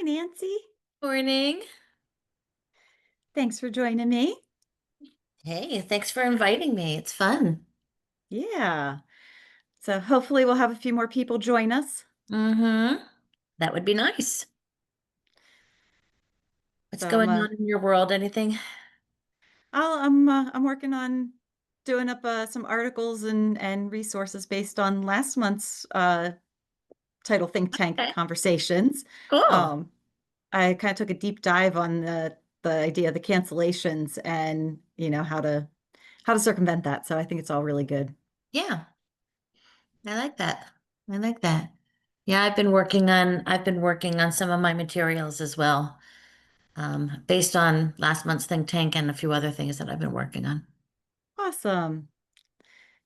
Hi, Nancy. Morning. Thanks for joining me. Hey, thanks for inviting me. It's fun. Yeah. So hopefully we'll have a few more people join us. Mm-hmm. That would be nice. What's So I'm going on in your world? Anything? I'm working on doing up some articles and resources based on last month's title think tank Okay, conversations. cool. Um, I kind of took a deep dive on the idea of the cancellations and how to circumvent that. So I think it's all really good. Yeah, I like that. I like that. Yeah, I've been working on some of my materials as well, based on last month's think tank and a few other things that I've been working on. Awesome.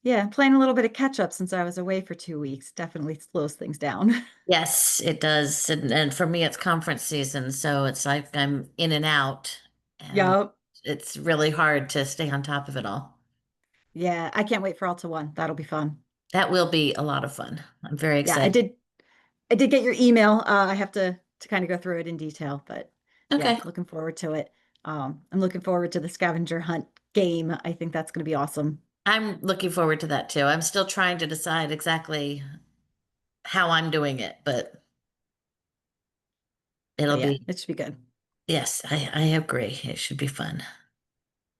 Yeah, playing a little bit of catch up since I was away for 2 weeks definitely slows things down. Yes, it does. And for me, it's conference season, so it's like I'm in and out, and Yup. it's really hard to stay on top of it all. Yeah, I can't wait for All to One. That'll be fun. That will be a lot of fun. I'm very Yeah, excited. I did get your email. I have to kind of go through it in detail, but yeah, Okay. looking forward to it. I'm looking forward to the scavenger hunt game. I think that's going to be awesome. I'm looking forward to that too. I'm still trying to decide exactly how I'm doing it, but it'll But yeah, be, it should be good. yes, I agree. It should be fun.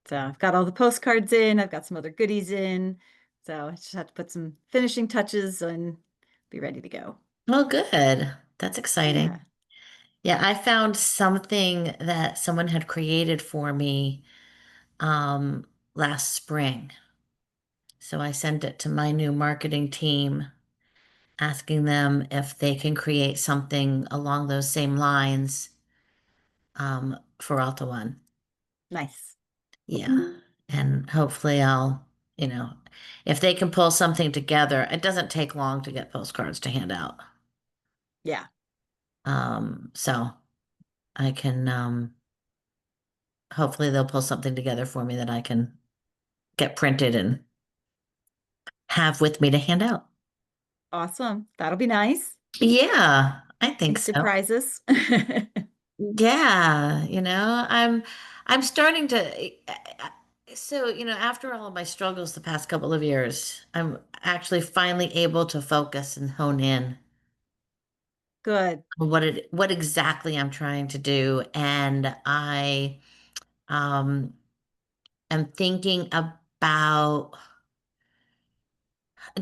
So I've got all the postcards in. I've got some other goodies in. So I just have to put some finishing touches and be ready to go. Well, good. That's exciting. Yeah, Yeah, I found something that someone had created for me last spring. So I sent it to my new marketing team, asking them if they can create something along those same lines for Alta One. nice. Yeah. And hopefully you know, if they can pull something together, it doesn't take long to get postcards to hand out. Yeah, So I can hopefully they'll pull something together for me that I can get printed and have with me to hand out. awesome. That'll be nice. Yeah, I think Instant so. prizes. Yeah, I'm starting to so, after all of my struggles the past couple of years, I'm actually finally able to focus and hone in Good. on what exactly I'm trying to do. And I um am thinking about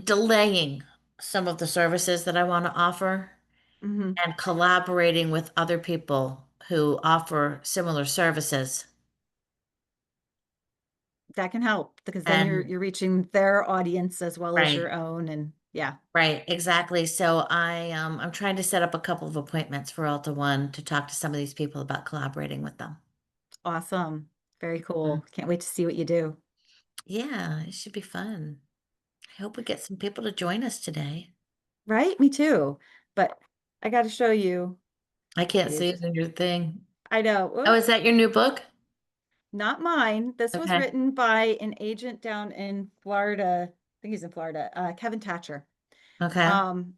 delaying some of the services that I want to offer Hmm. and collaborating with other people who offer similar services. That can help because then you're And you're reaching their audience as well as right. your own. And yeah, Right, exactly. So I'm trying to set up a couple of appointments for Alta One to talk to some of these people about collaborating with them. awesome. Very Mm. cool. Can't wait to see what you do. Yeah, it should be fun. I hope we get some people to join us today. Right? Me too. But I got to show you. I can't see Is it in your thing. I know. Oh, Whoop, is that your new book? not mine. This was Okay. written by an agent down in Florida. I think he's in Florida. Kevin Thatcher. Okay. Um,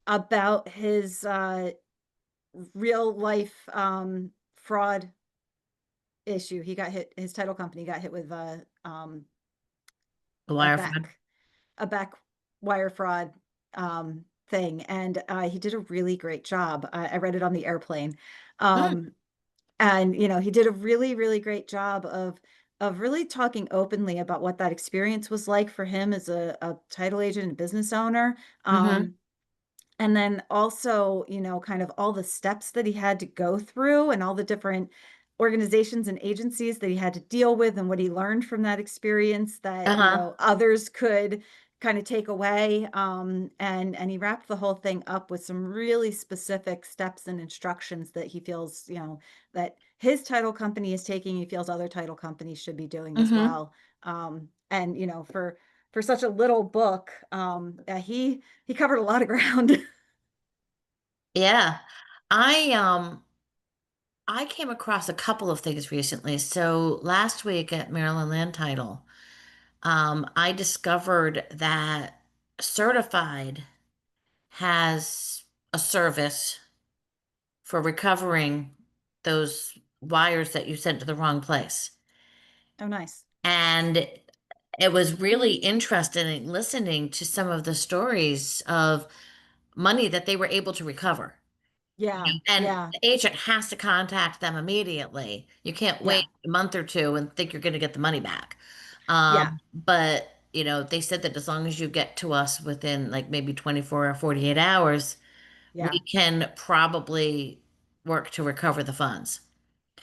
about his real life fraud issue. He got hit. His title company got hit with The a wire fraud. back wire fraud thing, and he did a really great job. I read it on the airplane, Mm, um, and he did a really great job of really talking openly about what that experience was like for him as a title agent and business owner. mm-hmm. And then also, kind of all the steps that he had to go through and all the different organizations and agencies that he had to deal with and what he learned from that experience that, Uh-huh. others could kind of take away. And he wrapped the whole thing up with some really specific steps and instructions that he feels, that his title company is taking, he feels other title companies should be doing as Mm-hmm. well. And for such a little book, he covered a lot of ground. Yeah. I um I came across a couple of things recently. So last week at Maryland Land Title, I discovered that Certified has a service for recovering those wires that you sent to the wrong place. Oh, nice. And it was really interesting listening to some of the stories of money that they were able to recover. Yeah, And yeah, the agent has to contact them immediately. You can't wait yeah, a month or two and think you're going to get the money back. yeah, But, they said that as long as you get to us within like maybe 24 or 48 hours, we yeah. can probably work to recover the funds.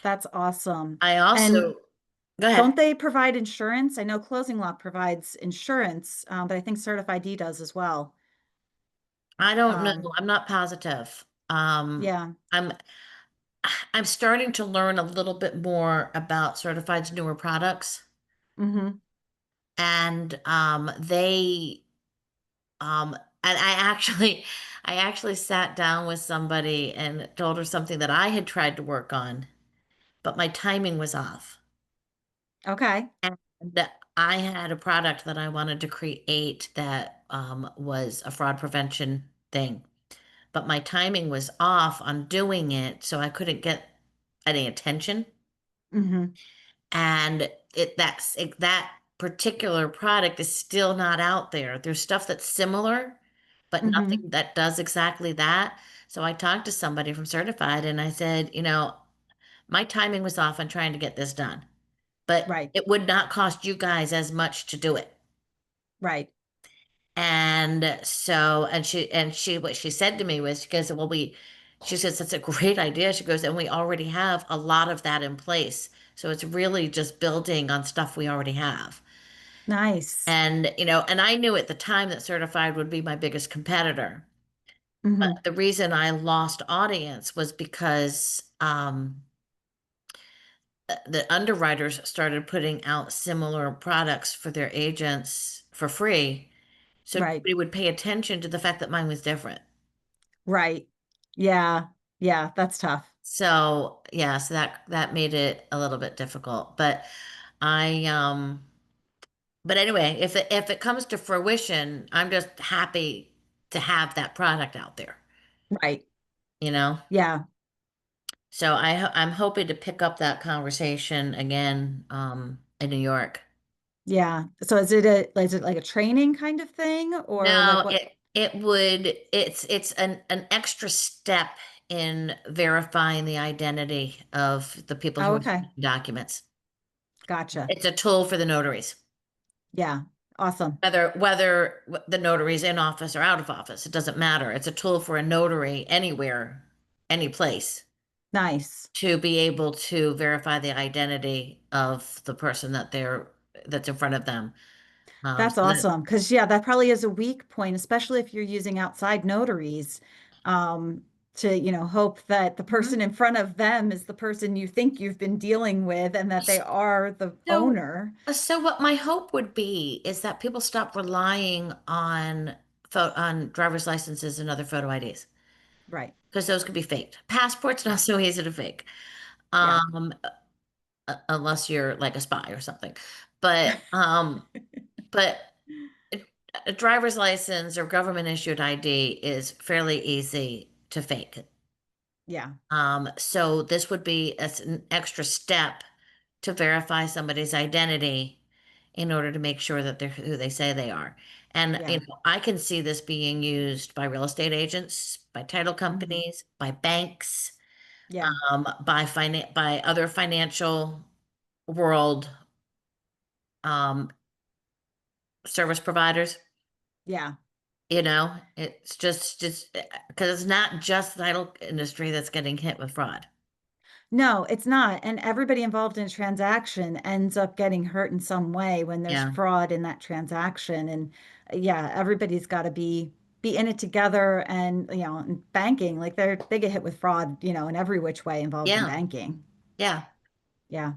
That's awesome. I And also, go ahead. don't they provide insurance? I know Closing Lock provides insurance, but I think Certified D does as well. I don't know. Um, I'm not positive. yeah. I'm I'm starting to learn a little bit more about Certified's newer products, Hmm. and they um, and I actually sat down with somebody and told her something that I had tried to work on, but my timing was off. Okay. And I had a product that I wanted to create that was a fraud prevention thing, but my timing was off on doing it, so I couldn't get any attention. Hmm. And that particular product is still not out there. There's stuff that's similar, but nothing Hmm. that does exactly that. So I talked to somebody from Certified and I said, my timing was off on trying to get this done, but Right. it would not cost you guys as much to do it. Right. And what she said to me was, she goes, well, she says, that's a great idea. She goes, and we already have a lot of that in place. So it's really just building on stuff we already have. Nice. And I knew at the time that Certified would be my biggest competitor. But Hmm. the reason I lost audience was because the underwriters started putting out similar products for their agents for free. So Right. nobody would pay attention to the fact that mine was different. Right. Yeah. Yeah. That's tough. So yeah, so that made it a little bit difficult. I but anyway, if it comes to fruition, I'm just happy to have that product out there, Right. you know? Yeah. So I'm hoping to pick up that conversation again in New York. Yeah. So is it like a training kind of thing or like No, what? it's an extra step in verifying the identity of the people who Oh, are okay. signing documents. Gotcha. It's a tool for the notaries. Yeah. Awesome. Whether the notary's in office or out of office, it doesn't matter. It's a tool for a notary anywhere, any place, Nice. to be able to verify the identity of the person that's in front of them. That's So that, awesome. Because, yeah, that probably is a weak point, especially if you're using outside notaries, to, hope that the Mhm. person in front of them is the person you think you've been dealing with and that they are the So, owner. so what my hope would be is that people stop relying on on driver's licenses and other photo IDs Right. because those could be faked. Passports not Yeah. so easy to fake, Yeah. um, unless you're like a spy or something. But but a driver's license or government issued ID is fairly easy to fake. Yeah. So this would be an extra step to verify somebody's identity in order to make sure that they're who they say they are. And Yeah. I can see this being used by real estate agents, by title Hmm. companies, by banks, Yeah. by other financial world um, service providers. Yeah. It's just because it's not just the title industry that's getting hit with fraud. No, it's not. And everybody involved in a transaction ends up getting hurt in some way when there's Yeah. fraud in that transaction. And yeah, everybody's got to be in it together. And in banking, like they get hit with fraud, in every which way involved in Yeah. banking. Yeah. Yeah,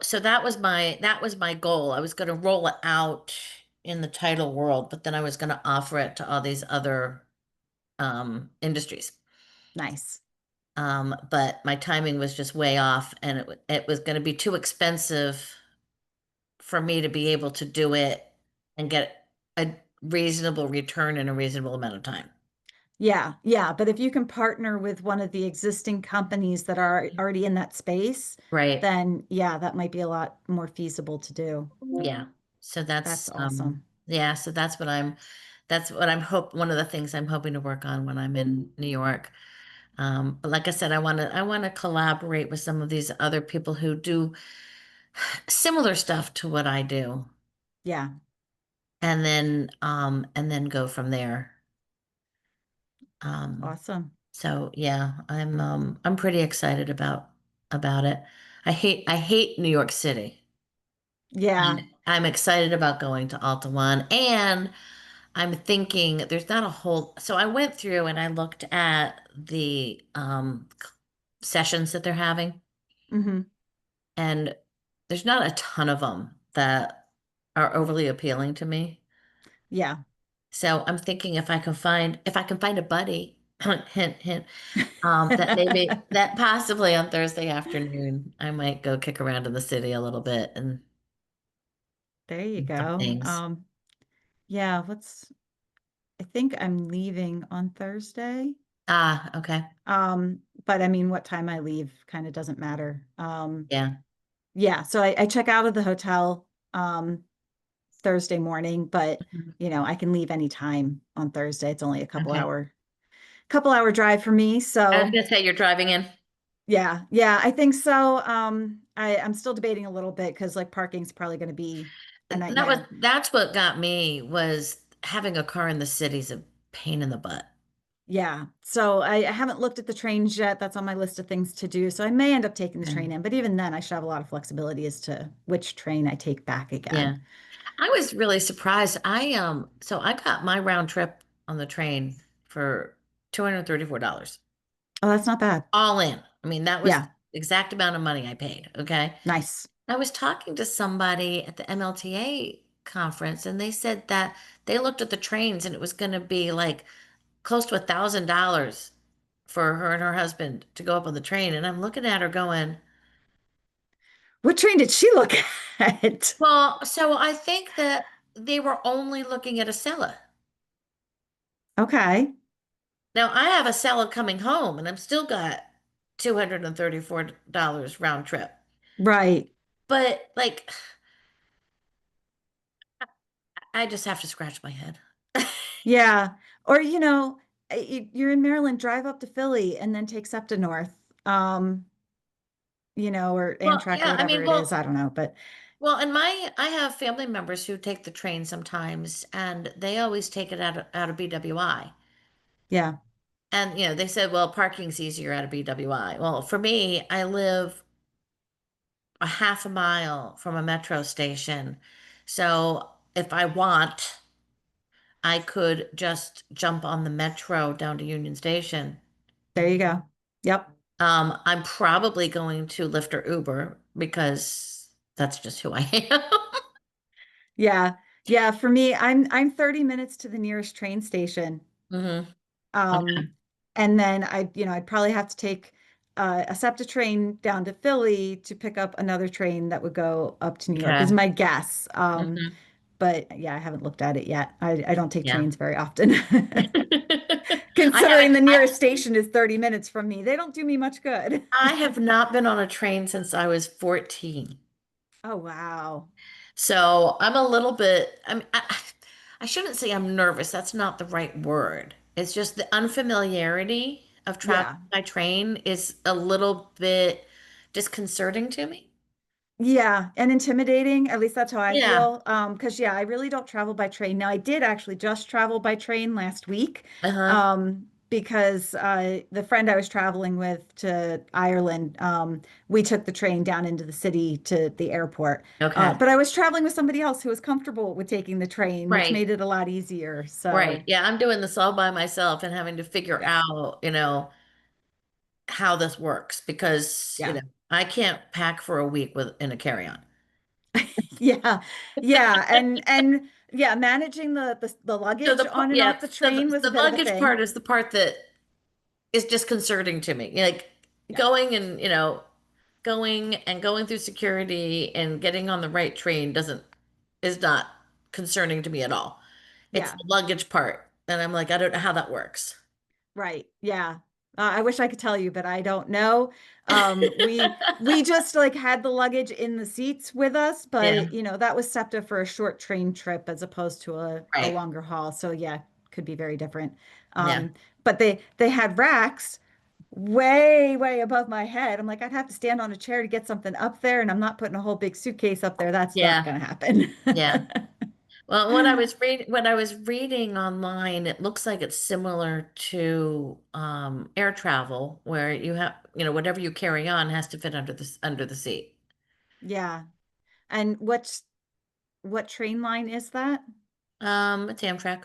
So that was my goal. I was going to roll it out in the title world, but then I was going to offer it to all these other industries. nice. But my timing was just way off, and it was going to be too expensive for me to be able to do it and get a reasonable return in a reasonable amount of time. Yeah, yeah. But if you can partner with one of the existing companies that are already in that space, Right. then yeah, that might be a lot more feasible to do. Yeah. So That's awesome. yeah, so that's what I'm one of the things I'm hoping to work on when I'm in New York. But like I said, I want to collaborate with some of these other people who do similar stuff to what I do, Yeah, and then go from there. Um, awesome. so yeah, I'm pretty excited about it. I hate New York City. Yeah. I'm excited about going to Alta One, and I'm thinking there's not a whole. So I went through and I looked at the sessions that they're having, Hmm. and there's not a ton of them that are overly appealing to me. Yeah. So I'm thinking if I can find a buddy, hint hint, that maybe that possibly on Thursday afternoon I might go kick around in the city a little bit and There you do some go. things. Yeah, I think I'm leaving on Thursday. Ah, okay. But I mean, what time I leave kind of doesn't matter. Yeah. Yeah, so I check out of the hotel Thursday morning, but Mhm. I can leave anytime on Thursday. It's only a Okay. couple hour drive for me. I was So gonna say you're driving in. yeah, yeah, I think so. I'm still debating a little bit because like parking's probably going to be a nightmare. That's what got me was having a car in the city's a pain in the butt. Yeah. So I haven't looked at the trains yet. That's on my list of things to do. So I may end up taking the Yeah. train in, but even then I should have a lot of flexibility as to which train I take back Yeah. again. I was really surprised. So I got my round trip on the train for $234. Oh, that's not bad. All in. I mean, that was the Yeah. exact amount of money I paid. Okay. Nice. I was talking to somebody at the MLTA conference and they said that they looked at the trains and it was going to be like close to $1,000 for her and her husband to go up on the train. And I'm looking at her going, What train did she look at? well, so I think that they were only looking at a Acela. Okay. Now I have a Acela coming home and I'm still got $234 round trip. Right. But like, I just have to scratch my head. Yeah. Or, you're in Maryland, drive up to Philly and then take SEPTA North. Or Well, Amtrak or yeah, I whatever mean, it is. I don't know, but and I have family members who take the train sometimes, and they always take it out of BWI. yeah, And they said, well, parking's easier out of BWI. Well, for me, I live a half a mile from a metro station, so if I want, I could just jump on the metro down to Union Station. there you go. Yep. I'm probably going to Lyft or Uber because that's just who I am. Yeah. Yeah. For me, I'm 30 minutes to the nearest train station. Hmm. Um, Okay. and then I'd probably have to take a SEPTA train down to Philly to pick up another train that would go up to New York, is Okay. my guess. Hmm. But yeah, I haven't looked at it yet. I don't take Yeah. trains very often. I haven't, Considering the nearest station is 30 minutes from me, they don't do me much good. I have not been on a train since I was 14. Oh, wow. So I'm a little bit, I shouldn't say I'm nervous. That's not the right word. It's just the unfamiliarity of traveling Yeah. by train is a little bit disconcerting to me. Yeah, and intimidating. At least that's how I Yeah. feel. Because yeah, I really don't travel by train. Now I did actually just travel by train last week. Uh-huh. Because the friend I was traveling with to Ireland, we took the train down into the city to the airport. Okay. But I was traveling with somebody else who was comfortable with taking the train, which Right. made it a lot easier. Right. So Yeah, I'm doing this all by myself and having to figure yeah, out, how this works because, yeah. I can't pack for a week in a carry-on. Yeah, yeah, and yeah, managing the So luggage on and off the so train was a the bit of a luggage thing. part is the part that is disconcerting to me. Like Yeah, going and, going through security and getting on the right train is not concerning to me at all. It's yeah. the luggage part. And I'm like, I don't know how that works. Right. Yeah. I wish I could tell you, but I don't know. We just like had the luggage in the seats with us, Yeah, but that was SEPTA for a short train trip as opposed to a right. longer haul. So yeah, could be very different. Yeah, But they had racks way, way above my head. I'm like, I'd have to stand on a chair to get something up there, and I'm not putting a whole big suitcase up there. That's not yeah, gonna happen. yeah. Well, what I was reading online, it looks like it's similar to air travel, where you have, whatever you carry on has to fit under the seat. Yeah. And what train line is that? It's Amtrak.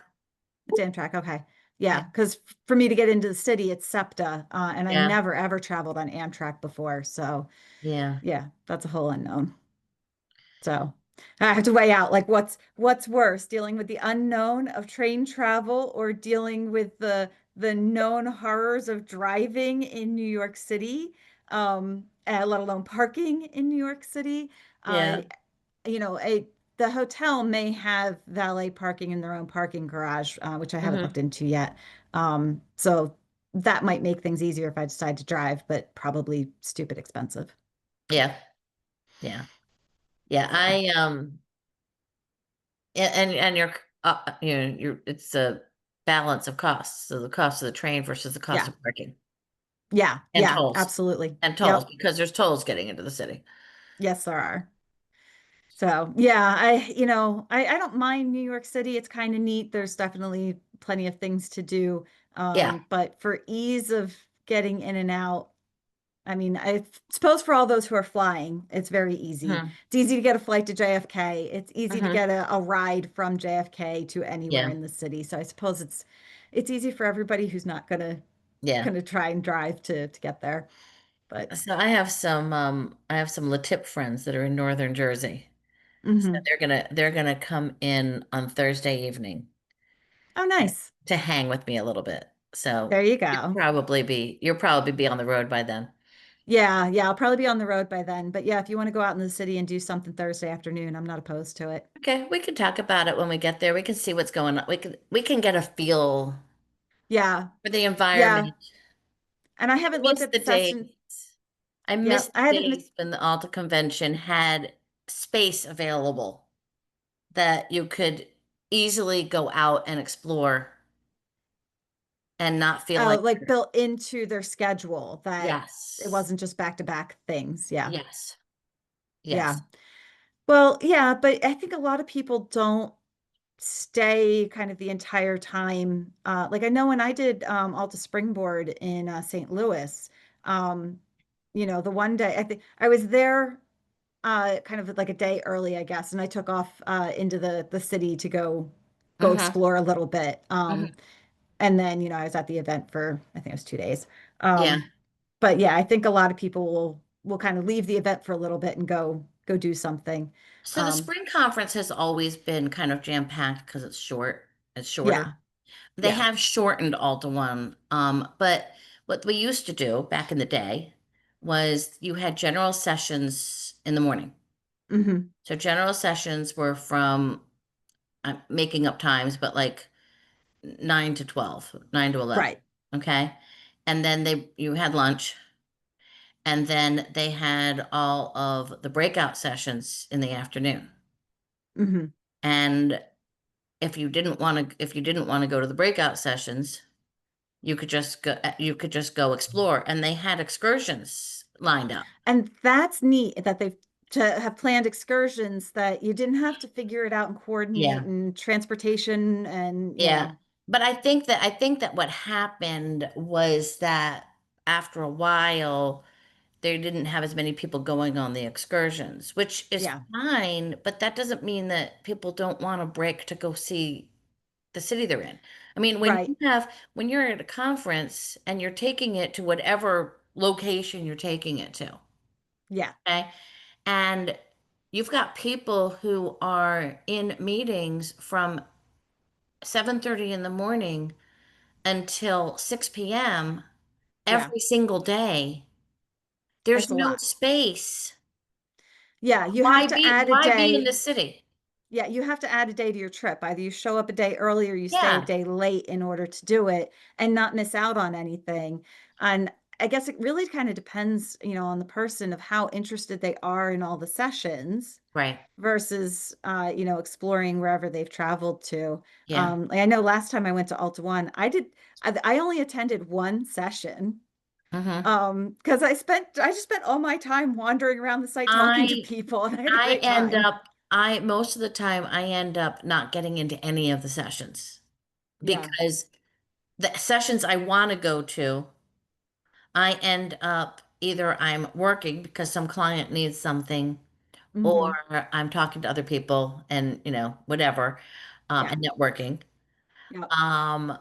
It's Amtrak. Okay. Yeah, Yeah, because for me to get into the city, it's SEPTA, and I yeah, never ever traveled on Amtrak before. So yeah. yeah, that's a whole unknown. So I have to weigh out like what's worse, dealing with the unknown of train travel or dealing with the known horrors of driving in New York City, let alone parking in New York City. Uh, Yeah. you know, a the hotel may have valet parking in their own parking garage, which I haven't looked Hmm. into yet. So that might make things easier if I decide to drive, but probably stupid expensive. Yeah, yeah, yeah. So And you're it's a balance of costs. So the cost of the train versus the cost yeah, of parking yeah, and yeah, tolls absolutely. and tolls Yep. because there's tolls getting into the city. Yes, there are. So yeah, I don't mind New York City. It's kind of neat. There's definitely plenty of things to do. Yeah. But for ease of getting in and out, I mean, I suppose for all those who are flying, it's very easy. Hmm. It's easy to get a flight to JFK. It's easy to Hmm. get a ride from JFK to anywhere Yeah. in the city. So I suppose it's easy for everybody who's not Yeah. gonna try and drive to get there. But So I have some Latip friends that are in northern Jersey. So mhm. they're gonna come in on Thursday evening Oh, nice. to hang with me a little bit. So There you go. you'll probably be on the road by then. Yeah, yeah, I'll probably be on the road by then. But yeah, if you want to go out in the city and do something Thursday afternoon, I'm not opposed to it. Okay, we can talk about it when we get there. We can see what's going on. We can get a feel Yeah, for the yeah. environment. And I I haven't looked miss at the the session. days. I Yeah, miss I the haven't. days when the Alta Convention had space available that you could easily go out and explore and not feel like, Like built into their schedule that it yes, wasn't just back to back things. Yeah. yes, Yeah. yes. Well, yeah, but I think a lot of people don't stay kind of the entire time. Like I know when I did Alta Springboard in St. Louis, um, the one day I think I was there kind of like a day early, I guess, and I took off into the city to go Mm-hmm. explore a little bit. Hmm. And then, I was at the event for I think it was 2 days. Yeah. But yeah, I think a lot of people will kind of leave the event for a little bit and go do something. So the Um, spring conference has always been kind of jam-packed because it's short. It's shorter. yeah. They Yeah. have shortened Alta One, but what we used to do back in the day was you had general sessions in the morning. Hmm. So general sessions were from, I'm making up times, but like 9 to 12, 9 to 11. Right. Okay. And then you had lunch, and then they had all of the breakout sessions in the afternoon. Hmm. And if you didn't want to go to the breakout sessions, you could just go explore. And they had excursions lined up. And that's neat that they've to have planned excursions that you didn't have to figure it out and coordinate Yeah. and transportation and Yeah. But I think that what happened was that after a while, they didn't have as many people going on the excursions, which is yeah, fine, but that doesn't mean that people don't want a break to go see the city they're in. I mean, right. when you're at a conference and you're taking it to whatever location you're taking it to, Yeah. okay? And you've got people who are in meetings from 7:30 in the morning until 6 p.m. Yeah. every single day. There's It's a no lot. space. Yeah, you have to add a Why be in day. the city? Yeah, you have to add a day to your trip. Either you show up a day early or you stay a Yeah, day late in order to do it and not miss out on anything. And I guess it really kind of depends, on the person of how interested they are in all the sessions right. versus exploring wherever they've traveled to. Yeah. Like I know last time I went to Alta One, I only attended one session. Hmm. Because I just spent all my time wandering around the site talking to I people and I had a I great end time. up I most of the time I end up not getting into any of the sessions Yeah. because the sessions I want to go to, I end up either I'm working because some client needs something, or Hmm. I'm talking to other people and whatever, Yeah. and networking. Yeah. Um,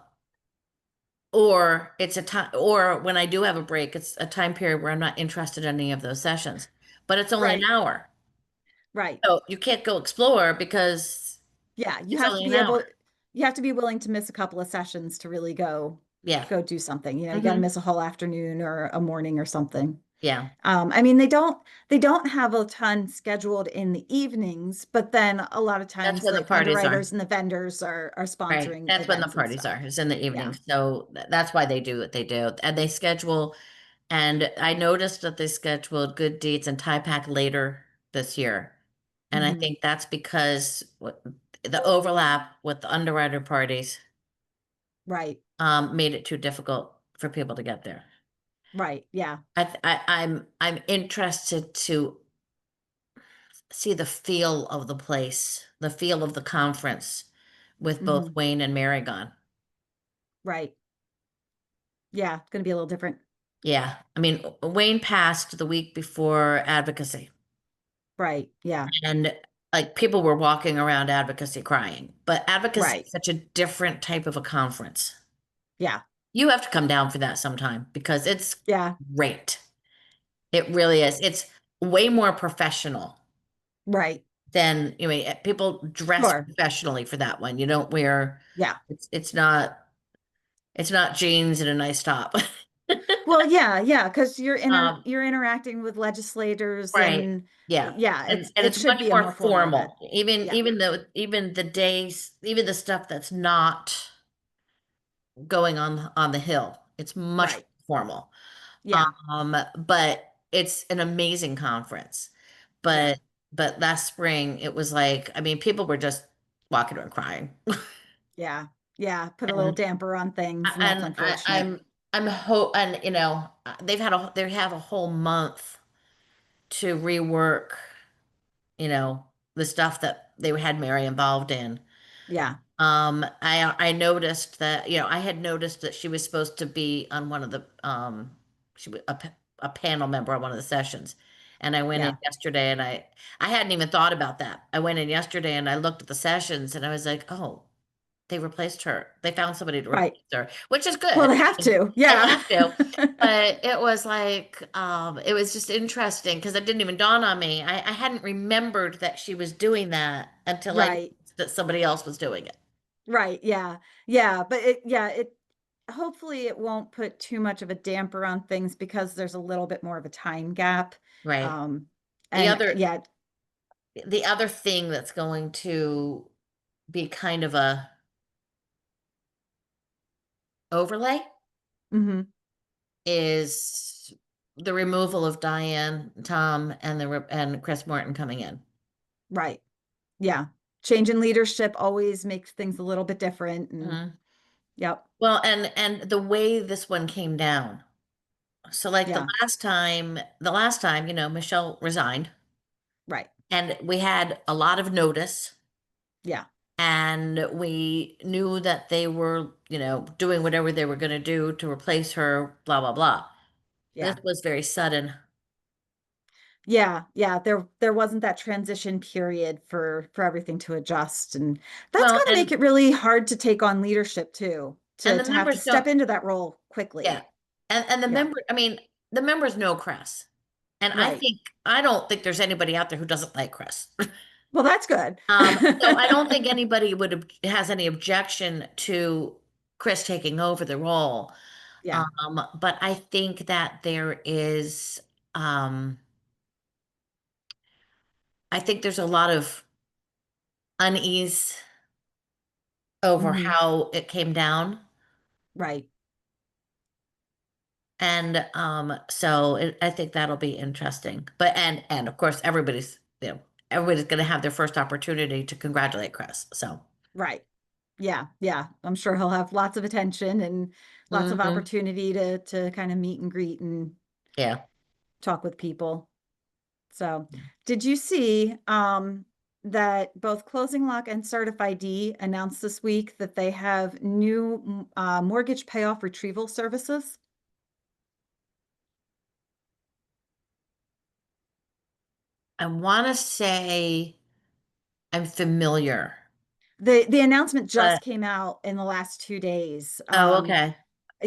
or it's a time, or when I do have a break, it's a time period where I'm not interested in any of those sessions, but it's only an Right. hour. Right. So you can't go explore because Yeah. it's only an hour. You have to be willing to miss a couple of sessions to really Yeah. go do something. You got to Hmm. miss a whole afternoon or a morning or something. Yeah. I mean, they don't have a ton scheduled in the evenings, but then a lot of That's times where the the parties are. underwriters and the vendors are Right. sponsoring That's when the events and parties stuff. are, is in the evening. Yeah. So that's why they do what they do. And they schedule, and I noticed that they scheduled Good Deeds and Tie Pack later this year. And I Hmm. think that's because the overlap with the underwriter parties Right. made it too difficult for people to get there. Right. Yeah. I'm interested to see the feel of the place, the feel of the conference with both Hmm. Wayne and Mary gone. Right. Yeah. It's going to be a little different. Yeah. I mean, Wayne passed the week before advocacy, Right. Yeah. and like people were walking around advocacy crying. But advocacy Right. is such a different type of a conference. Yeah. You have to come down for that sometime because it's Yeah. great. It really is. It's way more professional Right. than, people dress Sure. professionally for that one. You don't wear, Yeah. it's not jeans and a nice top. Well, yeah, yeah, because Um, you're interacting with legislators right. and Yeah. yeah, And it it's should much be a more more formal event. formal. Even Yeah. even though even the days, even the stuff that's not going on the hill, it's much Right. formal. Yeah. But it's an amazing conference. Yeah. But last spring it was like, I mean, people were just walking around crying. Yeah. Yeah. Put a little And damper on things, and that's and I, unfortunate. I'm and they have a whole month to rework, you know, the stuff that they had Mary involved in. Yeah. I noticed that, I had noticed that she was supposed to be on one of the, she was a panel member on one of the sessions. And I went in Yeah. yesterday and I hadn't even thought about that. I went in yesterday and I looked at the sessions and I was like, oh, they replaced her. They found somebody to Right. replace her, which is Well, good. they have to. They Yeah. have to. But it was like, it was just interesting because it didn't even dawn on me. I hadn't remembered that she was doing that until I Right. noticed that somebody else was doing it. Right. Yeah. Yeah. But it hopefully it won't put too much of a damper on things because there's a little bit more of a time gap. Right. Um, The and other yeah. the other thing that's going to be kind of a overlay Hmm. is the removal of Diane, Tom, and Chris Morton coming in. Right. Yeah. Change in leadership always makes things a little bit different. And Mhm. yep. Well, and the way this one came down. So like Yeah. the last time, Michelle resigned Right. and we had a lot of notice Yeah. and we knew that they were, doing whatever they were going to do to replace her, blah, blah, blah. This Yeah. was very sudden. Yeah. Yeah. There wasn't that transition period for everything to adjust. And that's Well, going to make it really hard to take on leadership too, and the to have to members step don't, into that role yeah. quickly. And Yeah. I mean, the members know Chris. And Right. I don't think there's anybody out there who doesn't like Chris. Well, that's good. So I don't think anybody has any objection to Chris taking over the role. Yeah. But I think that um, I think there's a lot of unease over Mhm. how it came down. Right. And so I think that'll be interesting. But and of course everybody's going to have their first opportunity to congratulate Chris. So, Right. Yeah, yeah. I'm sure he'll have lots of attention and lots of hmm, opportunity to kind of meet and greet and yeah. talk with people. So, did you see that both Closing Lock and Certified D announced this week that they have new mortgage payoff retrieval services? I want to say I'm familiar, The announcement just but came out in the last 2 days. oh, okay.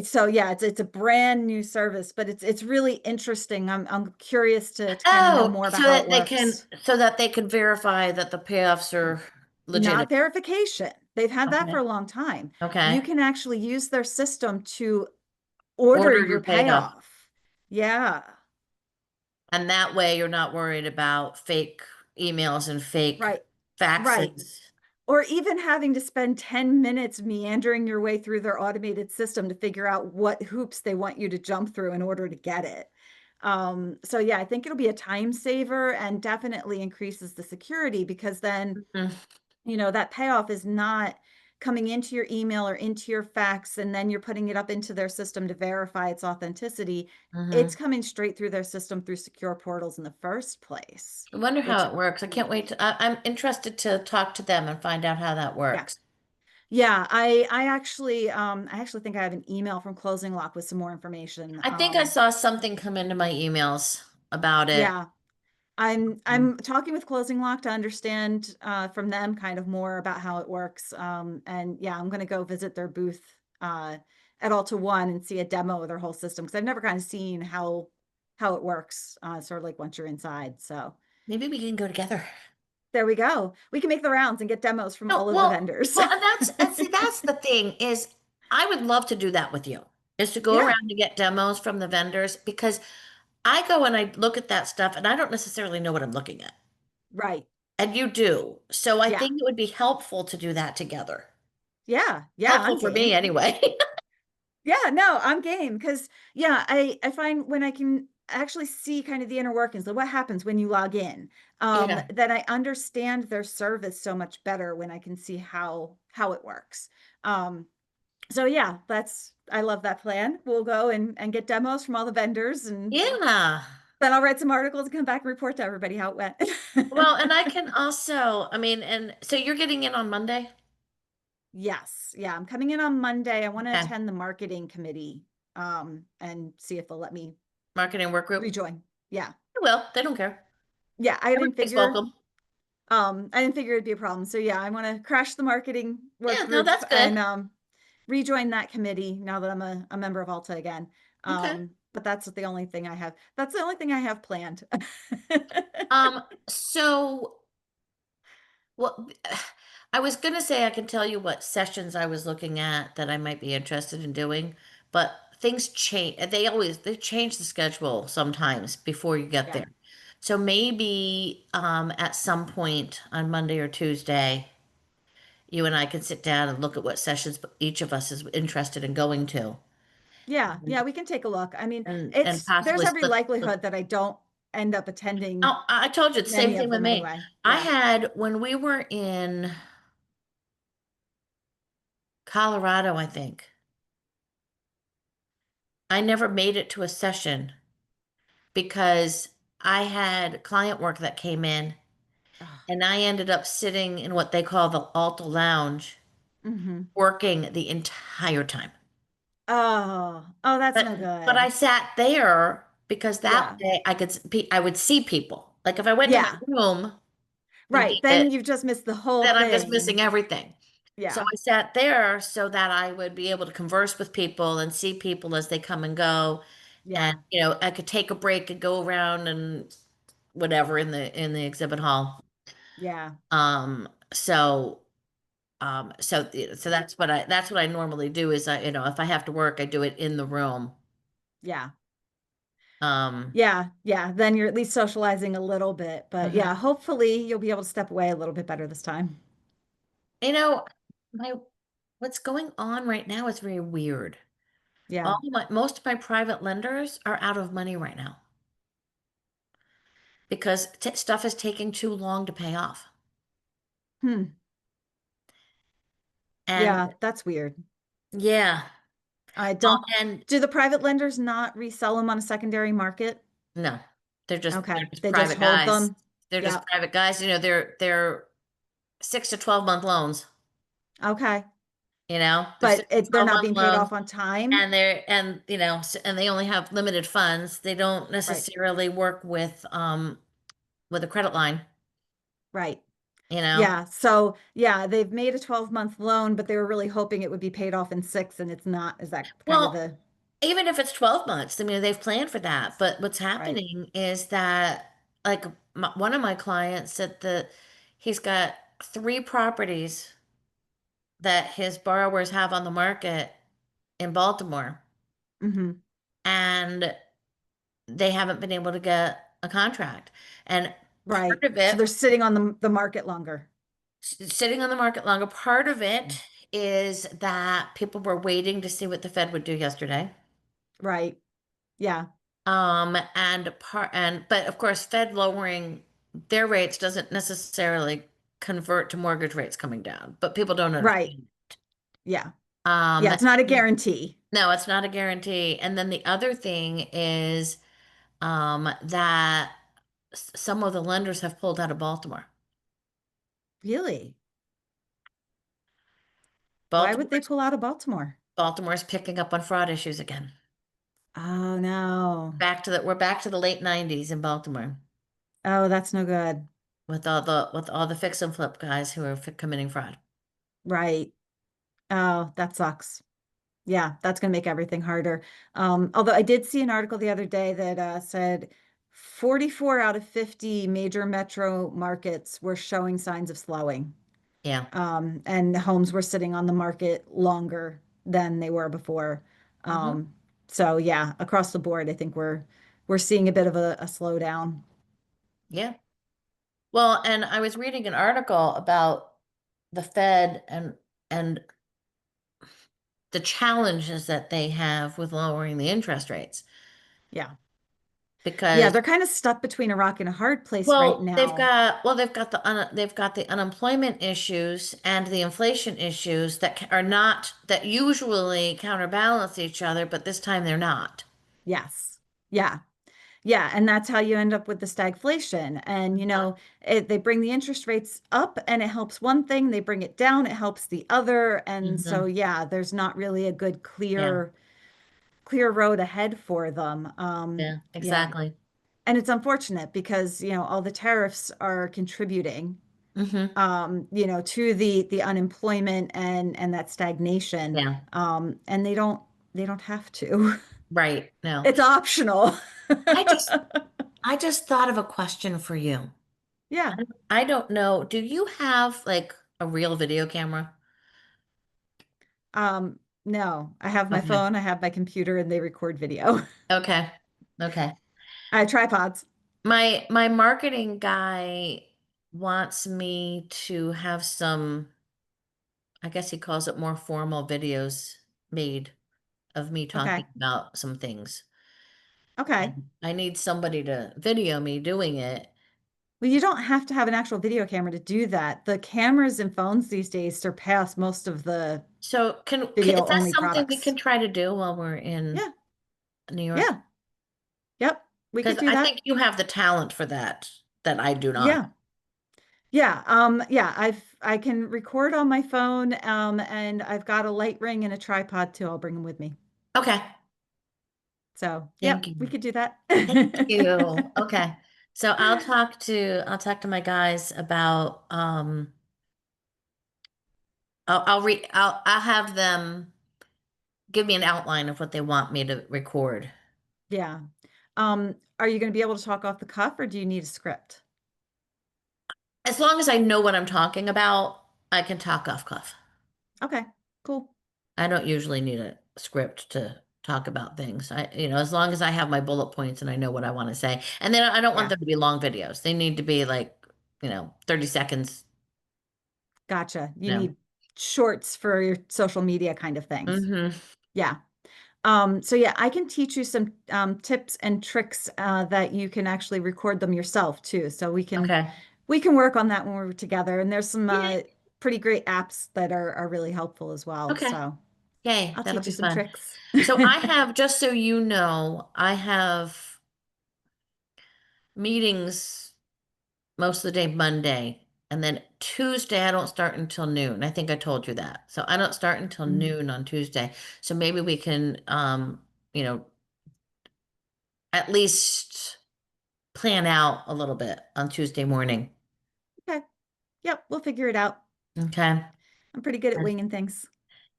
So yeah, it's a brand new service, but it's really interesting. I'm curious to kind of know Oh, more about how it works. so that they can verify that the payoffs are Not legitimate. verification. They've had that for Okay. a long time. You Okay. can actually use their system to order Order your your payoff. payoff. Yeah, And that way you're not worried about fake emails and fake right, right. faxes. Or even having to spend 10 minutes meandering your way through their automated system to figure out what hoops they want you to jump through in order to get it. So yeah, I think it'll be a time saver and definitely increases the security because then Mm-hmm. that payoff is not coming into your email or into your fax, and then you're putting it up into their system to verify its authenticity. It's Mm-hmm. coming straight through their system through secure portals in the first place, I wonder how which, it works. I can't wait I'm interested to talk to them and find out how that yeah. works. Yeah, I actually think I have an email from Closing Lock with some more information. I think I saw something come into my emails about it. Yeah, I'm Mm. I'm talking with Closing Lock to understand from them kind of more about how it works. And yeah, I'm gonna go visit their booth at All to One and see a demo of their whole system because I've never kind of seen how it works, sort of like once you're inside. So Maybe we can go together. there we go. We can make the rounds and get demos from No, all of the vendors. and that's the thing is I would love to do that with you. Is to go Yeah, around and get demos from the vendors because I go and I look at that stuff and I don't necessarily know what I'm looking at. right. And you do. So I Yeah. think it would be helpful to do that together. Yeah. Yeah, Helpful I'm for me game. anyway. Yeah, no, I'm game because yeah, I find when I can actually see kind of the inner workings of what happens when you log in, Yeah. that I understand their service so much better when I can see how it works. Um, so yeah, that's I love that plan. We'll go and get demos from all the vendors, and Yeah. then I'll write some articles and come back and report to everybody how it went. Well, and I can also, I mean, and so you're getting in on Monday? Yes, yeah, I'm coming in on Monday. I want to Okay. attend the marketing committee, and see if they'll let me Marketing work group? rejoin. Yeah. Well, they don't care. Yeah, I didn't Everybody's figure welcome. I didn't figure it'd be a problem. So yeah, I want to crash the marketing work Yeah, no, group that's good. and rejoin that committee now that I'm a member of Alta again. Okay. But that's the only thing I have. That's the only thing I have planned. So well, I was gonna say I can tell you what sessions I was looking at that I might be interested in doing, but things change. They change the schedule sometimes before you get Yeah. there. So maybe at some point on Monday or Tuesday, you and I can sit down and look at what sessions each of us is interested in going to, Yeah, yeah, we can take a look. I mean, and there's possibly every split. likelihood that I don't end up attending Oh, I told you the same many thing of with them me. anyway. I Yeah. had when we were in Colorado, I think. I never made it to a session because I had client work that came in and I ended up sitting in what they call the Alta Lounge Hmm. working the entire time. Oh, that's no But I good. sat there because that Yeah. way I would see people. Like if I went to my Yeah. room and Right. did it, Then you've just missed the whole then I'm just missing thing. everything. So Yeah. I sat there so that I would be able to converse with people and see people as they come and go. And Yeah. I could take a break and go around and whatever in the exhibit hall. Yeah. So so that's what I normally do is if I have to work, I do it in the room. Yeah. Um, Yeah. Yeah. Then you're at least socializing a little bit. But yeah, mhm. hopefully you'll be able to step away a little bit better this time. You know, my what's going on right now is very weird. Yeah. Most of my private lenders are out of money right now because stuff is taking too long to pay off. Hmm. And Yeah, that's weird. yeah, I well, don't, and do the private lenders not resell them on a secondary market? no, they're Okay. just They just private hold guys. them. They're just Yeah. private guys. They're 6 to 12 month loans. Okay. They're But six to they're 12 not month being paid loans, off on time. and and they only have limited funds. They don't Right. necessarily work with a credit line. Right. You know, Yeah. So yeah, they've made a 12-month loan, but they were really hoping it would be paid off in six, and it's not. Is that kind of well, the even if it's 12 months, I mean, they've planned for that. But what's right? happening is that, like, one of my clients said that he's got 3 properties that his borrowers have on the market in Baltimore, Hmm. and they haven't been able to get a contract. And part Right. of So it, they're sitting on the market longer. sitting on the market longer, part of Mm. it is that people were waiting to see what the Fed would do yesterday. Right. Yeah. But of course, Fed lowering their rates doesn't necessarily convert to mortgage rates coming down, but people don't Right. understand. Yeah. Um, Yeah. It's not a guarantee. no, it's not a guarantee. And then the other thing is that some of the lenders have pulled out of Baltimore. Really? Why would they Baltimore's pull out of Baltimore? Baltimore's picking up on fraud issues again. Oh no. We're back to the late 90s in Baltimore Oh, that's no good. with all the fix and flip guys who are committing fraud. Right. Oh, that sucks. Yeah, that's going to make everything harder. Although I did see an article the other day that said 44 out of 50 major metro markets were showing signs of slowing. Yeah. And the homes were sitting on the market longer than they were before. Hmm. So yeah, across the board, I think we're seeing a bit of a slowdown. Yeah. Well, and I was reading an article about the Fed and the challenges that they have with lowering the interest rates Yeah. Yeah, because they're kind of stuck between a rock and a hard place right now. they've got the unemployment issues and the inflation issues that are not that usually counterbalance each other, but this time they're not. Yes. Yeah. Yeah, and that's how you end up with the stagflation. And they bring the interest rates up and it helps one thing, they bring it down, it helps the other. And so Hmm. yeah, there's not really a good Yeah, clear road ahead for them. yeah, Yeah. exactly. And it's unfortunate because, all the tariffs are contributing Hmm. to the unemployment and that stagnation. Yeah, And they don't have to. right. No, It's optional. I just I just thought of a question for you. Yeah. I don't know. Do you have like a real video camera? No, I have my Okay. phone, I have my computer, and they record video. Okay. Okay. I have tripods. My marketing guy wants me to have some, I guess he calls it more formal videos made of me Okay. talking about some things. Okay. And I need somebody to video me doing it. Well, you don't have to have an actual video camera to do that. The cameras and phones these days surpass most of the So is video that only something we products. can try to do while we're in Yeah. New York? Yeah. Yep. We could Because do I that. think you have the talent for that that I do not. Yeah. Yeah. Yeah. I can record on my phone. And I've got a light ring and a tripod too. I'll bring them with me. Okay. So, Thank yep, we you. could do that. Thank you. Okay. So I'll talk to my guys about I'll have them give me an outline of what they want me to record. Yeah. Are you going to be able to talk off the cuff or do you need a script? As long as I know what I'm talking about, I can talk off cuff. Okay, cool. I don't usually need a script to talk about things. As long as I have my bullet points and I know what I want to say. And then I don't want Yeah. them to be long videos. They need to be like, 30 seconds. Gotcha. You No. need shorts for your social media kind of things. Hmm. Yeah. So yeah, I can teach you some tips and tricks that you can actually record them yourself too. So Okay. we can work on that when we're together. And there's some Yay. pretty great apps that are really helpful as well. Okay. So Yay. I'll That'll teach you be some fun. tricks. So I have, just so you know, I have meetings most of the day Monday. And then Tuesday, I don't start until noon. I think I told you that. So I don't start until Mm. noon on Tuesday. So maybe we can, you know, at least plan out a little bit on Tuesday morning. Okay. Yep, we'll figure it out. Okay. I'm pretty good at winging things.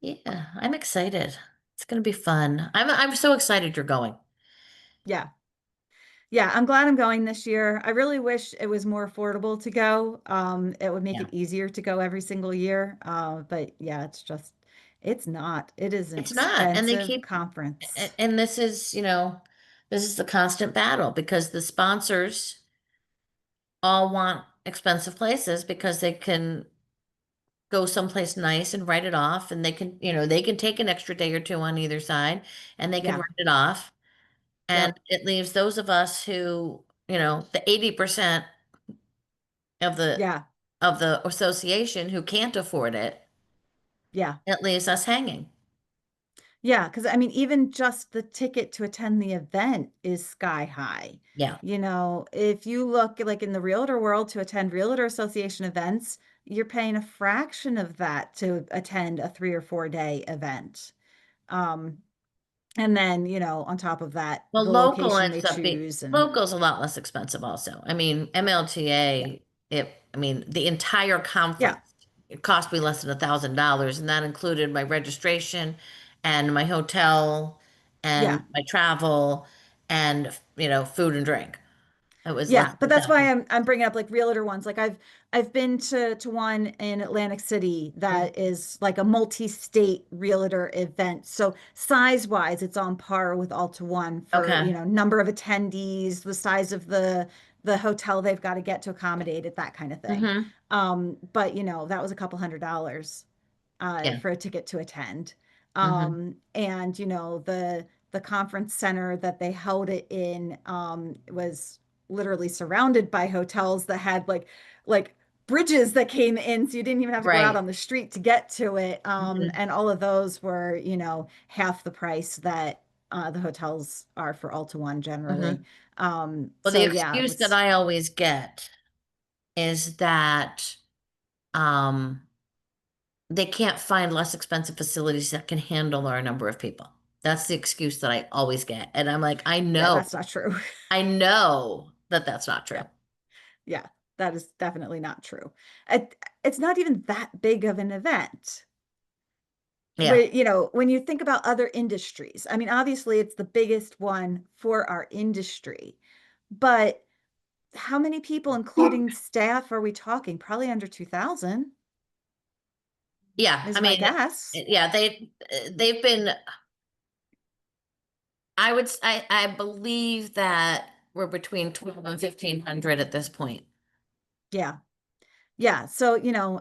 Yeah, I'm excited. It's going to be fun. I'm so excited you're going. Yeah. Yeah, I'm glad I'm going this year. I really wish it was more affordable to go. It would make Yeah. it easier to go every single year. But yeah, it's not. It is an It's not. And they expensive keep, conference. and this is, this is the constant battle because the sponsors all want expensive places because they can go someplace nice and write it off, and they can, they can take an extra day or two on either side and they can Yeah. write it off. And Yep. it leaves those of us who, the 80% of Yeah. the association who can't afford it, Yeah. it leaves us hanging. Yeah, because I mean, even just the ticket to attend the event is sky high. Yeah. If you look like in the realtor world to attend realtor association events, you're paying a fraction of that to attend a 3 or 4 day event. Um, and then, on top of that, Well, the local location they ends up being choose and local's a lot less expensive also. I mean, yeah, MLTA, I mean, the entire yeah, conference, it cost me less than $1,000, and that included my registration and my hotel yeah. and my travel and, food and drink. It was less Yeah, but than that's why 1,000. I'm bringing up like realtor ones. Like I've been to one in Atlantic City that is like a multi-state realtor event. So size-wise, it's on par with All to One for, Okay. number of attendees, the size of the hotel they've got to get to accommodate it, that kind of thing. Hmm. But that was a couple $100 Yeah. for a ticket to attend. Hmm. And the conference center that they held it in was literally surrounded by hotels that had like bridges that came in, so you didn't even have to go out Right. on the street to get to it. Hmm. And all of those were, half the price that the hotels are for All to One generally. Hmm. Well, the So yeah, it excuse that was I always get is that, um, they can't find less expensive facilities that can handle our number of people. That's the excuse that I always get. And I'm like, yeah, that's not true. I know that that's not true. Yeah. Yeah, that is definitely not true. It's not even that big of an event. Yeah. When you think about other industries, I mean, obviously it's the biggest one for our industry, but how many people, including staff, are we talking? Probably under 2,000 Yeah. I is my mean, guess. yeah, they've been, I believe that we're between 12 and 1,500 at this point. Yeah. Yeah. So,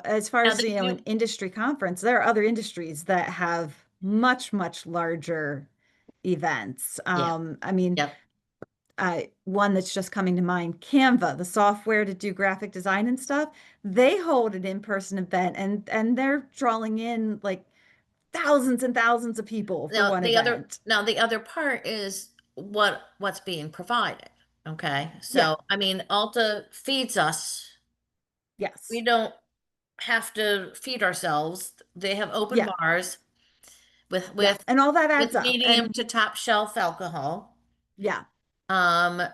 as far Now as, they an do. industry conference, there are other industries that have much, much larger events. Yeah. I mean, Yep. one that's just coming to mind, Canva, the software to do graphic design and stuff. They hold an in-person event and they're drawing in like thousands and thousands of people for one event. Now the other part is what's being provided. Okay. Yeah. So, I mean, Alta feeds us. We Yes. don't have to feed ourselves. They have open Yeah. bars with Yeah. with And all that adds with up. medium And to top shelf alcohol. yeah,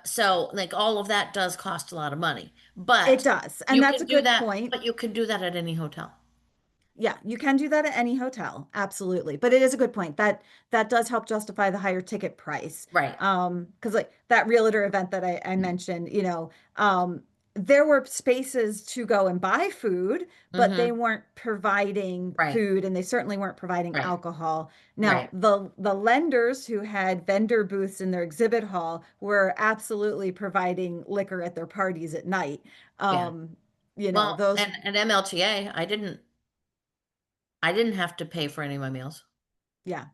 So like all of that does cost a lot of money. it does. And that's a good point. But you can do that at any hotel. Yeah, you can do that at any hotel, absolutely. But it is a good point. That does help justify the higher ticket price. Right. Because like that realtor event that I mentioned, there were spaces to go and buy food, but they Mm-hmm. weren't providing Right. food and they certainly weren't providing Right. alcohol. Now, Right. the lenders who had vendor booths in their exhibit hall were absolutely providing liquor at their parties at night. Yeah. Um, Well, those, and MLTA, I didn't have to pay for any of my meals, yeah,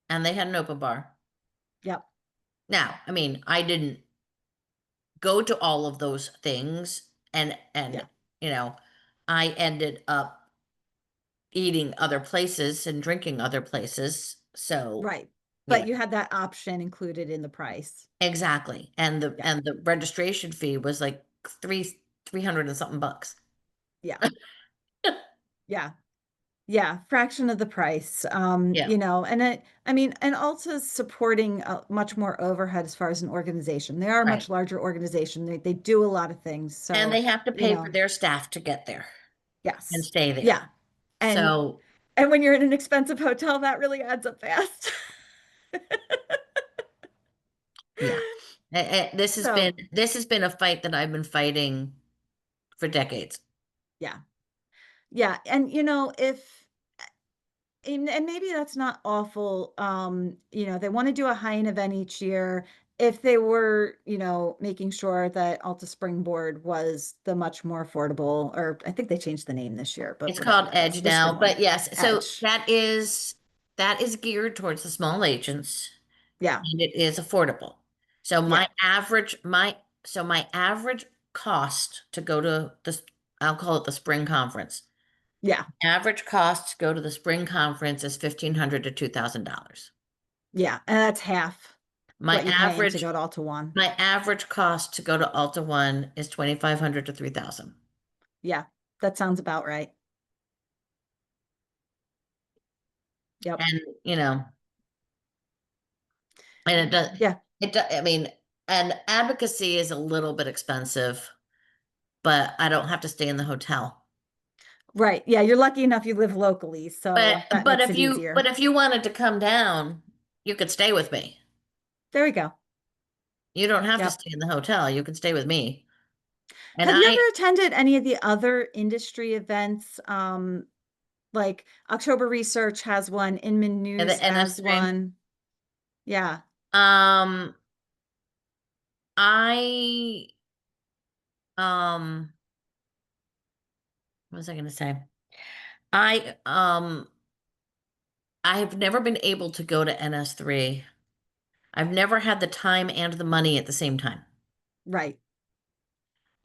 and they had an open bar. yep, Now, I mean, I didn't go to all of those things, and yeah, I ended up eating other places and drinking other places. So, right. you But know, you had that option included in the price. exactly. And the Yeah, and the registration fee was like 300 and something bucks. yeah, yeah. Yeah, fraction of the price, Yeah, and I mean, and Ulta's supporting much more overhead as far as an organization. They are a right. much larger organization. They do a lot of things. And So, they have to you pay for know, their staff to get there and yes. stay there. Yeah. And So, and when you're in an expensive hotel, that really adds up fast. yeah. This has been So, this has been a fight that I've been fighting for decades. yeah. Yeah, and if and maybe that's not awful. They want to do a high-end event each year. If they were, making sure that Alta Springboard was the much more affordable, or I think they changed the name this year, but It's whatever called that is, Edge the now, spring one. but yes, so Edge. that is geared towards the small agents, Yeah, and it is affordable. So yeah, my average cost to go to this, I'll call it the spring conference. yeah, Average cost to go to the spring conference is $1,500 to $2,000. yeah. And that's half My what you're paying to average go to Alta One. my average cost to go to Alta One is 2,500 to 3,000. Yeah, that sounds about right. Yep. And and Yeah, I mean, and advocacy is a little bit expensive, but I don't have to stay in the hotel. right. Yeah, you're lucky enough you live locally, But so that but makes if it you but easier. if you wanted to come down, you could stay with me. There we go. You don't have to Yep. stay in the hotel. You can stay with me. And Have you I ever attended any of the other industry events? Like October Research has one, Inman and News the has NS3. one. Yeah, Um I what was I gonna say? I I have never been able to go to NS3. I've never had the time and the money at the same time. right.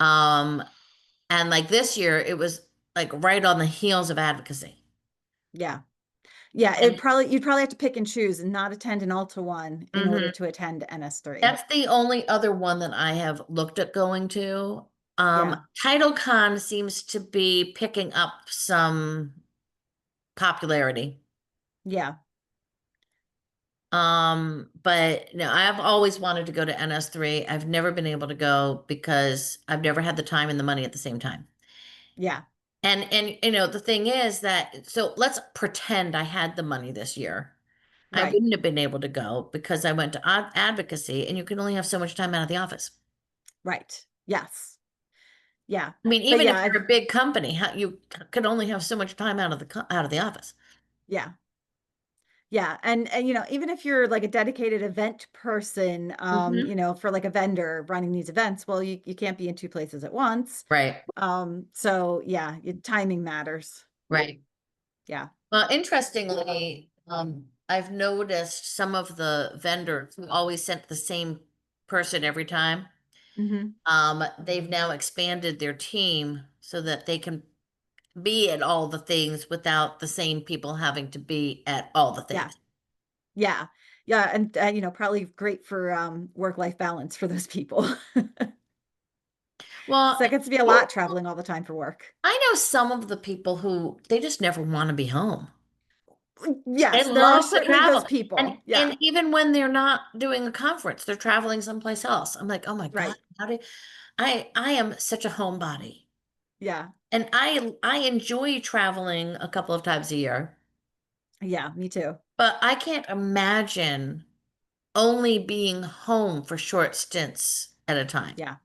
Um, and like this year, it was like right on the heels of advocacy. Yeah. Yeah, And you'd probably have to pick and choose and not attend an Alta one in order mhm, to attend NS3. that's the only other one that I have looked at going to. Yeah. TitleCon seems to be picking up some popularity. Yeah. But no, I've always wanted to go to NS3. I've never been able to go because I've never had the time and the money at the same time. Yeah. And the thing is that, so let's pretend I had the money this year. I Right. wouldn't have been able to go because I went to advocacy, and you can only have so much time out of the office. Right. Yes. Yeah. I mean, But even yeah, if you're a big company, you could only have so much time out of the office. yeah. Yeah, and even if you're like a dedicated event person, Hmm. for like a vendor running these events, well, you can't be in two places at once. Right, So yeah, timing matters. right. Yeah. Well, interestingly, I've noticed some of the vendors who always sent the same person every time. Hmm. They've now expanded their team so that they can be at all the things without the same people having to be at all the Yeah. things. Yeah. Yeah, and probably great for work-life balance for those people. Well, So that gets to be a lot traveling all the time for work. I know some of the people who they just never want to be home. They Yes, there are love to certainly those travel. And people. and Yeah. even when they're not doing a conference, they're traveling someplace else. I'm like, "Oh my God, Right. how do I am such a homebody." Yeah. And I enjoy traveling a couple of times a year, Yeah, me too. but I can't imagine only being home for short stints at a time. Yeah.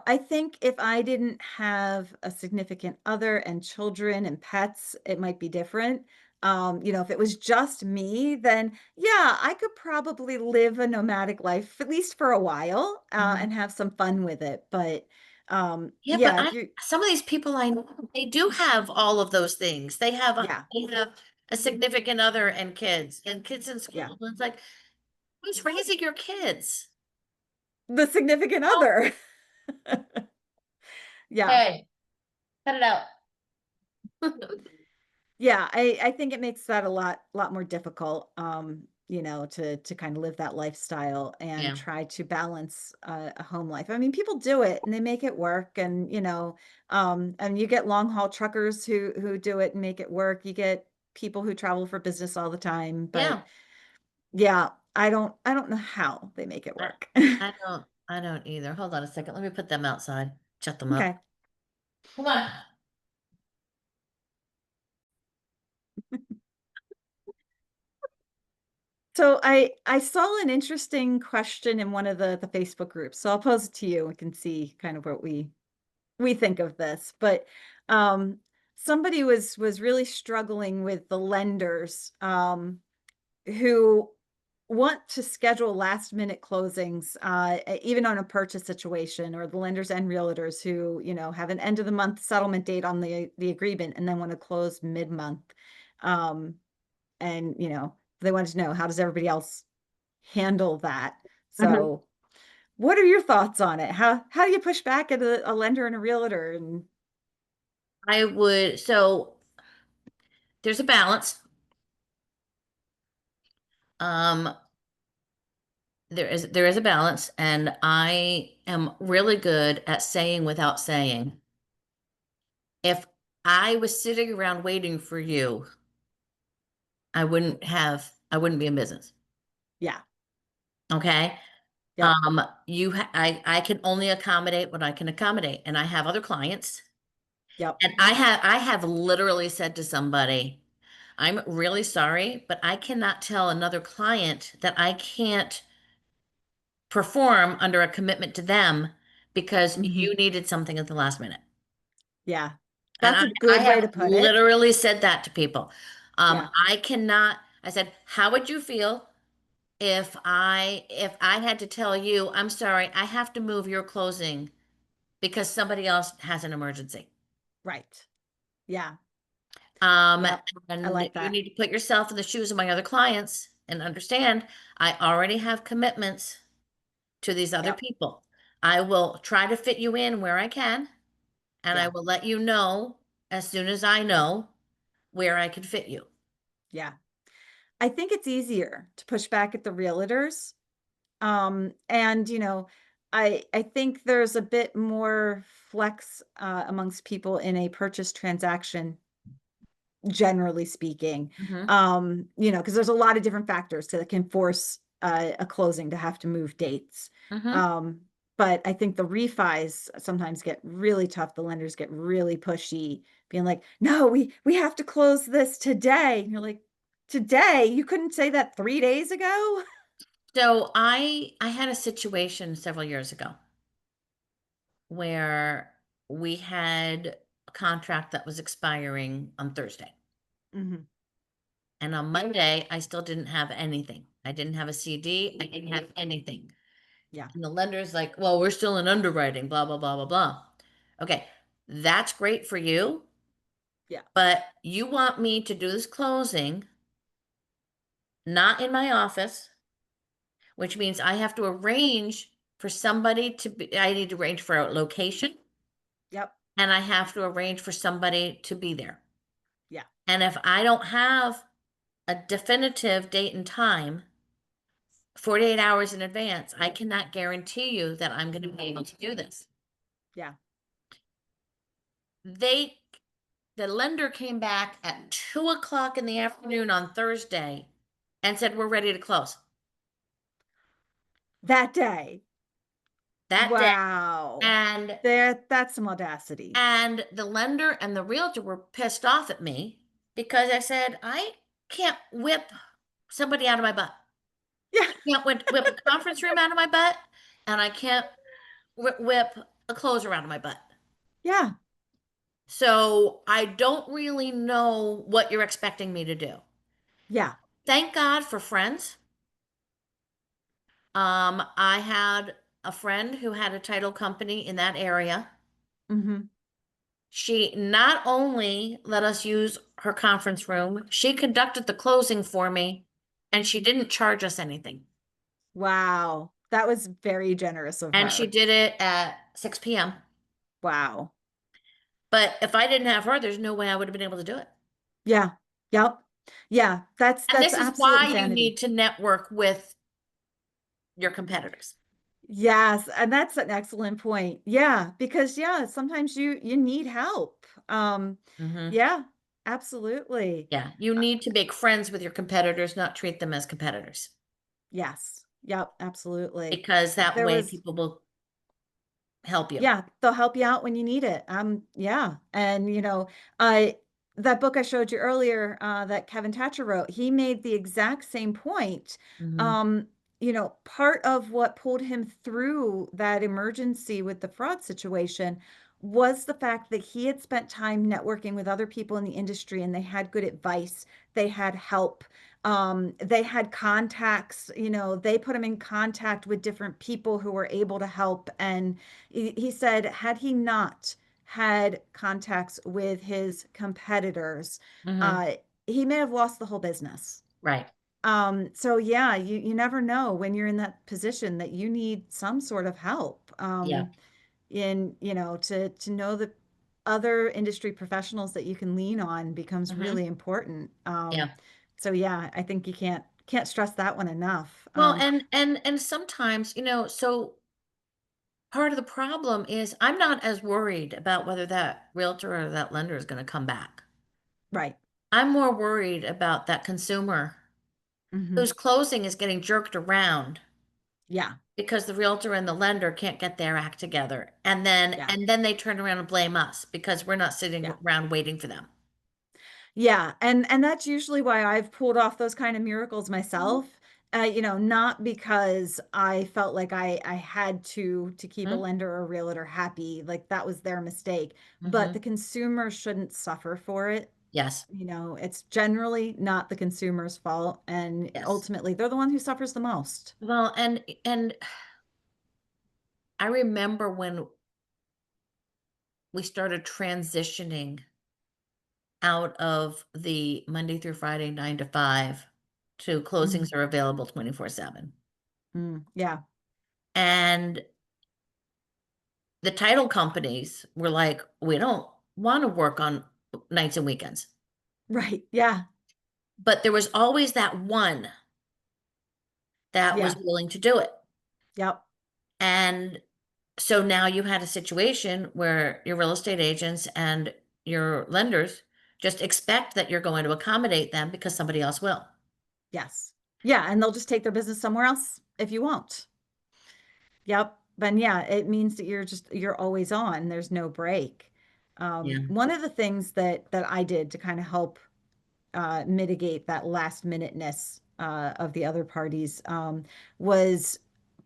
I think if I didn't have a significant other and children and pets, it might be different. If it was just me, then yeah, I could probably live a nomadic life, at least for a while, Mhm. and have some fun with it. But Yeah, but Yeah, if I you some of these people I know, they do have all of those things. yeah, They have a significant other and kids in yeah, school. And it's like, who's raising your kids? the significant Oh, other. Yeah. hey, cut it out. Yeah, I think it makes that a lot more difficult, to kind of live that lifestyle and Yeah, try to balance a home life. I mean, people do it and they make it work, and and you get long haul truckers who do it and make it work. You get people who travel for business all the time, but yeah. yeah, I don't know how they make it I, work. I don't either. Hold on a second. Let me put them outside. Shut them up. Okay. Come on. So I saw an interesting question in one of the Facebook groups. So I'll pose it to you. We can see kind of what we think of this. But somebody was really struggling with the lenders who want to schedule last minute closings, even on a purchase situation, or the lenders and realtors who have an end of the month settlement date on the agreement and then want to close mid month. Um, and they wanted to know, how does everybody else handle that? Mhm. So what are your thoughts on it? How do you push back at a lender and a realtor? And I would, so there's a balance. Um, there is a balance, and I am really good at saying without saying. If I was sitting around waiting for you, I wouldn't be in business. yeah, Okay? yep, I can only accommodate what I can accommodate, and I have other clients, yep, and I have literally said to somebody, I'm really sorry, but I cannot tell another client that I can't perform under a commitment to them because hmm, you needed something at the last minute. yeah. And That's a I good way have to put it. literally said that to people. Yeah, I cannot, I said, how would you feel if I had to tell you, I'm sorry, I have to move your closing because somebody else has an emergency. right. Yeah, Um, yep. I and like you that. need to put yourself in the shoes of my other clients and understand I already have commitments to these other Yep, people. I will try to fit you in where I can, and I yeah, will let you know as soon as I know where I can fit you. yeah. I think it's easier to push back at the realtors. And I think there's a bit more flex amongst people in a purchase transaction, generally speaking. Hmm. Because there's a lot of different factors that can force a closing to have to move dates. Hmm. Um, but I think the refis sometimes get really tough. The lenders get really pushy, being like, "No, we have to close this today." And you're like, "Today? You couldn't say that 3 days ago?" So I had a situation several years ago where we had a contract that was expiring on Thursday. Hmm. And on Monday, I still didn't have anything. I didn't have a CD. I didn't have anything. Yeah, And the lender's like, well, we're still in underwriting, blah, blah, blah, blah, blah. Okay, that's great for you, yeah, but you want me to do this closing not in my office, which means I have to arrange for somebody to be, I need to arrange for a location yep, and I have to arrange for somebody to be there. yeah, And if I don't have a definitive date and time, 48 hours in advance, I cannot guarantee you that I'm going to be able to do this. yeah, They, the lender came back at 2 o'clock in the afternoon on Thursday and said, we're ready to close that day. that day. Wow. And, That's some audacity. and the lender and the realtor were pissed off at me because I said, I can't whip somebody out of my butt. Yeah, Can't whip a conference room out of my butt, and I can't whip a closer out of my butt. yeah, So I don't really know what you're expecting me to do. yeah, Thank God for friends. I had a friend who had a title company in that area, Mhm. She not only let us use her conference room, she conducted the closing for me, and she didn't charge us anything. Wow. That was very generous of And she her. did it at 6 p.m. Wow. But if I didn't have her, there's no way I would have been able to do it. Yeah. Yep. Yeah, And that's this is absolute why you insanity. need to network with your competitors. Yes, and that's an excellent point. Yeah, because yeah, sometimes you need help. Hmm. Yeah, absolutely. Yeah, you Uh, need to make friends with your competitors, not treat them as competitors, yes. Yep, absolutely. because that There way was people will help you. Yeah, they'll help you out when you need it. Yeah. And I that book I showed you earlier, that Kevin Thatcher wrote, he made the exact same point. Hmm. Um, part of what pulled him through that emergency with the fraud situation was the fact that he had spent time networking with other people in the industry and they had good advice, they had help. They had contacts, they put him in contact with different people who were able to help. And he said, had he not had contacts with his competitors, Hmm. uh, he may have lost the whole business. Right. So yeah, you never know when you're in that position that you need some sort of help. Yeah. To know that other industry professionals that you can lean on becomes Hmm. really important. Yeah. So yeah, I think you can't stress that one enough. Well, and sometimes, so part of the problem is I'm not as worried about whether that realtor or that lender is going to come back. Right. I'm more worried about that consumer Hmm. whose closing is getting jerked around Yeah. because the realtor and the lender can't get their act together. And then Yeah. and then they turn around and blame us because we're not sitting Yeah. around waiting for them. Yeah, and that's usually why I've pulled off those kind of miracles myself. Not because I felt like I had to keep a lender or a realtor happy, like that was their mistake, but the Mm-hmm. consumer shouldn't suffer for it. Yes. It's generally not the consumer's fault, and Yes. ultimately they're the one who suffers the most. Well, and I remember when we started transitioning out of the Monday through Friday 9 to 5 to Mhm. closings are available 24/7. Yeah, And the title companies were like, we don't want to work on nights and weekends. right. Yeah, But there was always that one that was yeah, willing to do it. yep, And so now you had a situation where your real estate agents and your lenders just expect that you're going to accommodate them because somebody else will. yes, yeah, and they'll just take their business somewhere else if you won't. Yep. But yeah, it means that you're always on. There's no break. Yeah. One of the things that I did to kind of help mitigate that last minuteness of the other parties was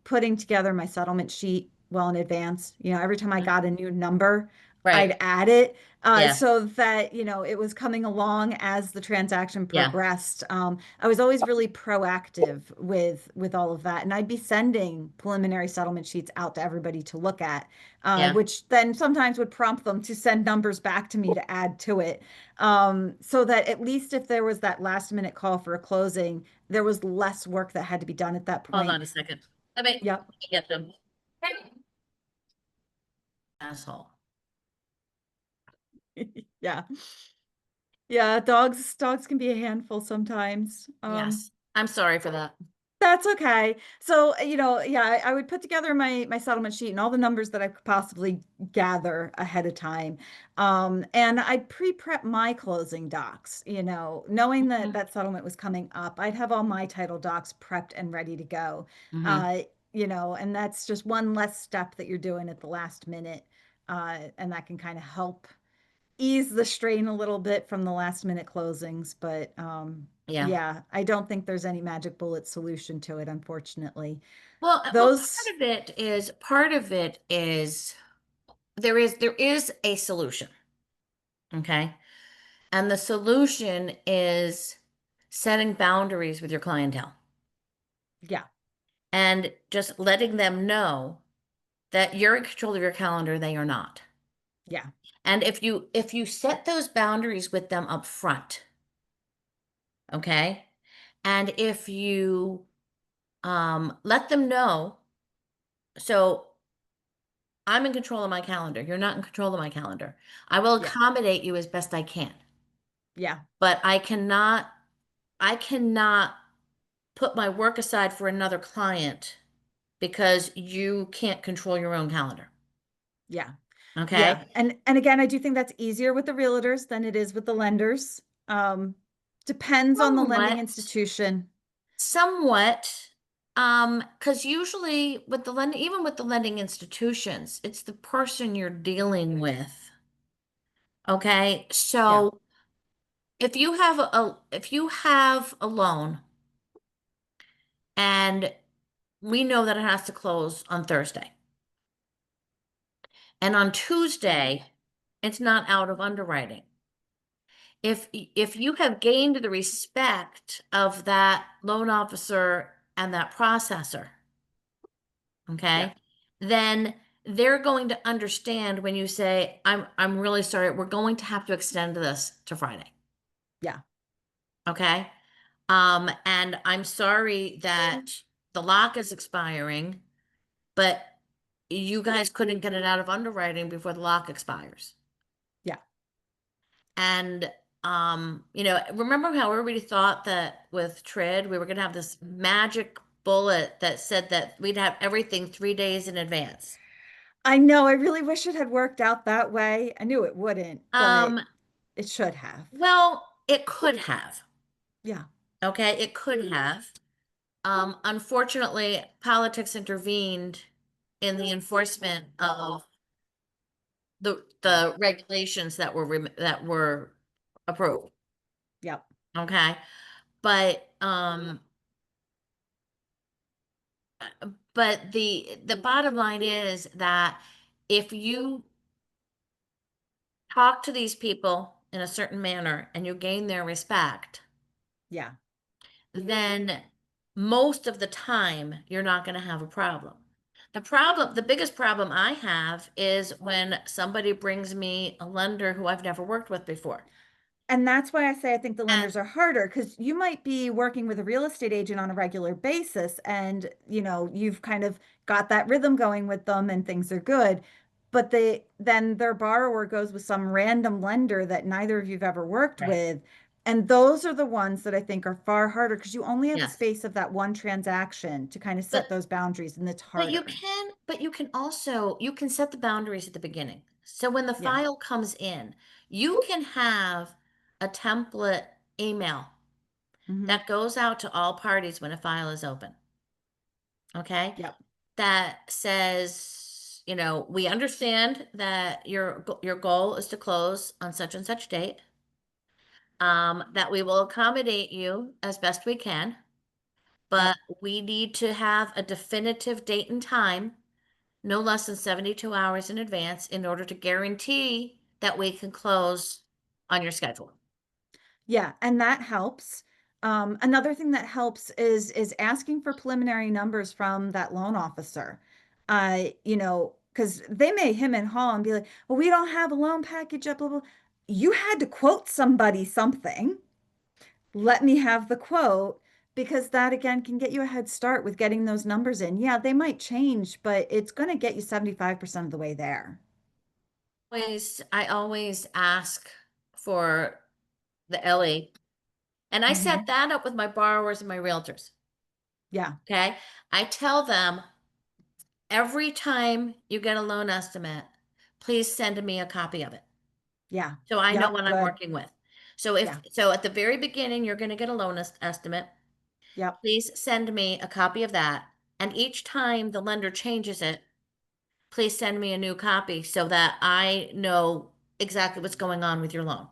putting together my settlement sheet well in advance. Every time I Mhm. got a new number, Right. I'd add it Yeah. so that, it was coming along as the transaction Yeah. progressed. I was always really proactive with all of that. And I'd be sending preliminary settlement sheets out to everybody to look at, Yeah. which then sometimes would prompt them to send numbers back to me to add to it. So that at least if there was that last minute call for a closing, there was less work that had to be done at that Hold point. on a second. Let me Yep. get them. Asshole. Yeah. Yeah, dogs can be a handful sometimes. Yes. I'm sorry for that. That's okay. So, yeah, I would put together my settlement sheet and all the numbers that I could possibly gather ahead of time. And I'd pre-prep my closing docs, knowing that Mhm. that settlement was coming up. I'd have all my title docs prepped and ready to go. Mhm. Uh, and that's just one less step that you're doing at the last minute. And that can kind of help ease the strain a little bit from the last minute closings, but Yeah. yeah, I don't think there's any magic bullet solution to it, unfortunately. Well, Those, part of it is there is a solution. Okay. And the solution is setting boundaries with your clientele yeah, and just letting them know that you're in control of your calendar, they are not. Yeah. And if you set those boundaries with them up front, okay? And if you let them know, so I'm in control of my calendar. You're not in control of my calendar. I will Yeah. accommodate you as best I can, Yeah. but I cannot put my work aside for another client because you can't control your own calendar. Yeah. Okay? Yeah. And again, I do think that's easier with the realtors than it is with the lenders. Um, Depends on the lending Somewhat, institution. somewhat, because usually with the lending, even with the lending institutions, it's the person you're dealing with. Okay? Yeah. So if you have a loan and we know that it has to close on Thursday, and on Tuesday, it's not out of underwriting. If you have gained the respect of that loan officer and that processor, Yeah. okay, then they're going to understand when you say, I'm really sorry, we're going to have to extend this to Friday. Yeah. Okay? And I'm sorry that the lock is expiring, but you guys couldn't get it out of underwriting before the lock expires. Yeah. And remember how everybody thought that with TRID, we were gonna have this magic bullet that said that we'd have everything 3 days in advance. I know. I really wish it had worked out that way. I knew it wouldn't, but Um, it should have. well, it could have. Yeah. Okay, it could have. Unfortunately, politics intervened in the enforcement of the regulations that were approved. Yep. Okay, but the bottom line is that if you talk to these people in a certain manner and you gain their respect, Yeah. then most of the time you're not going to have a problem. The biggest problem I have is when somebody brings me a lender who I've never worked with before. And that's why I say I think the And lenders are harder because you might be working with a real estate agent on a regular basis and you've kind of got that rhythm going with them and things are good. But then their borrower goes with some random lender that neither of you've ever worked right. with. And those are the ones that I think are far harder because you only have the Yes. space of that one transaction to kind of But set those boundaries and it's but you harder. can but you can also you can set the boundaries at the beginning. So when the Yeah. file comes in, you can have a template email Hmm. that goes out to all parties when a file is open. Okay? Yep. That says, we understand that your goal is to close on such and such date. That we will accommodate you as best we can, but Yep. we need to have a definitive date and time, no less than 72 hours in advance, in order to guarantee that we can close on your schedule. Yeah, and that helps. Another thing that helps is asking for preliminary numbers from that loan officer. Because they may him and haw and be like, "Well, we don't have a loan package up, blah, blah." You had to quote somebody something. Let me have the quote because that again can get you a head start with getting those numbers in. Yeah, they might change, but it's going to get you 75% of the way there. I always ask for the LE, and I set Hmm. that up with my borrowers and my realtors. Yeah, Okay. I tell them every time you get a loan estimate, please send me a copy of it. yeah, So I know yep, what I'm good. working with. So at the very beginning, you're going to get a loan estimate. Yep. Please send me a copy of that. And each time the lender changes it, please send me a new copy so that I know exactly what's going on with your loan.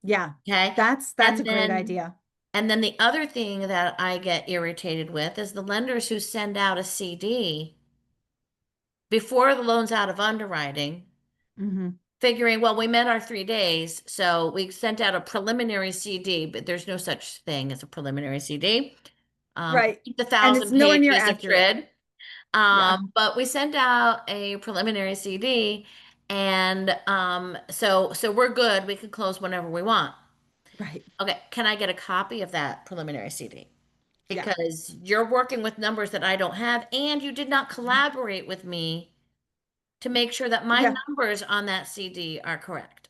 Yeah, Okay. that's a And great then idea. and then the other thing that I get irritated with is the lenders who send out a CD before the loan's out of underwriting, Hmm. figuring, well, we met our 3 days, so we sent out a preliminary CD, but there's no such thing as a preliminary CD. Right. The And it's thousand nowhere near pages of accurate. TRID. Yeah. But we sent out a preliminary CD, And so we're good. We can close whenever we want. Right. Okay, can I get a copy of that preliminary CD? Yeah. Because you're working with numbers that I don't have, and you did not Mhm. collaborate with me to make sure that my Yeah. numbers on that CD are correct.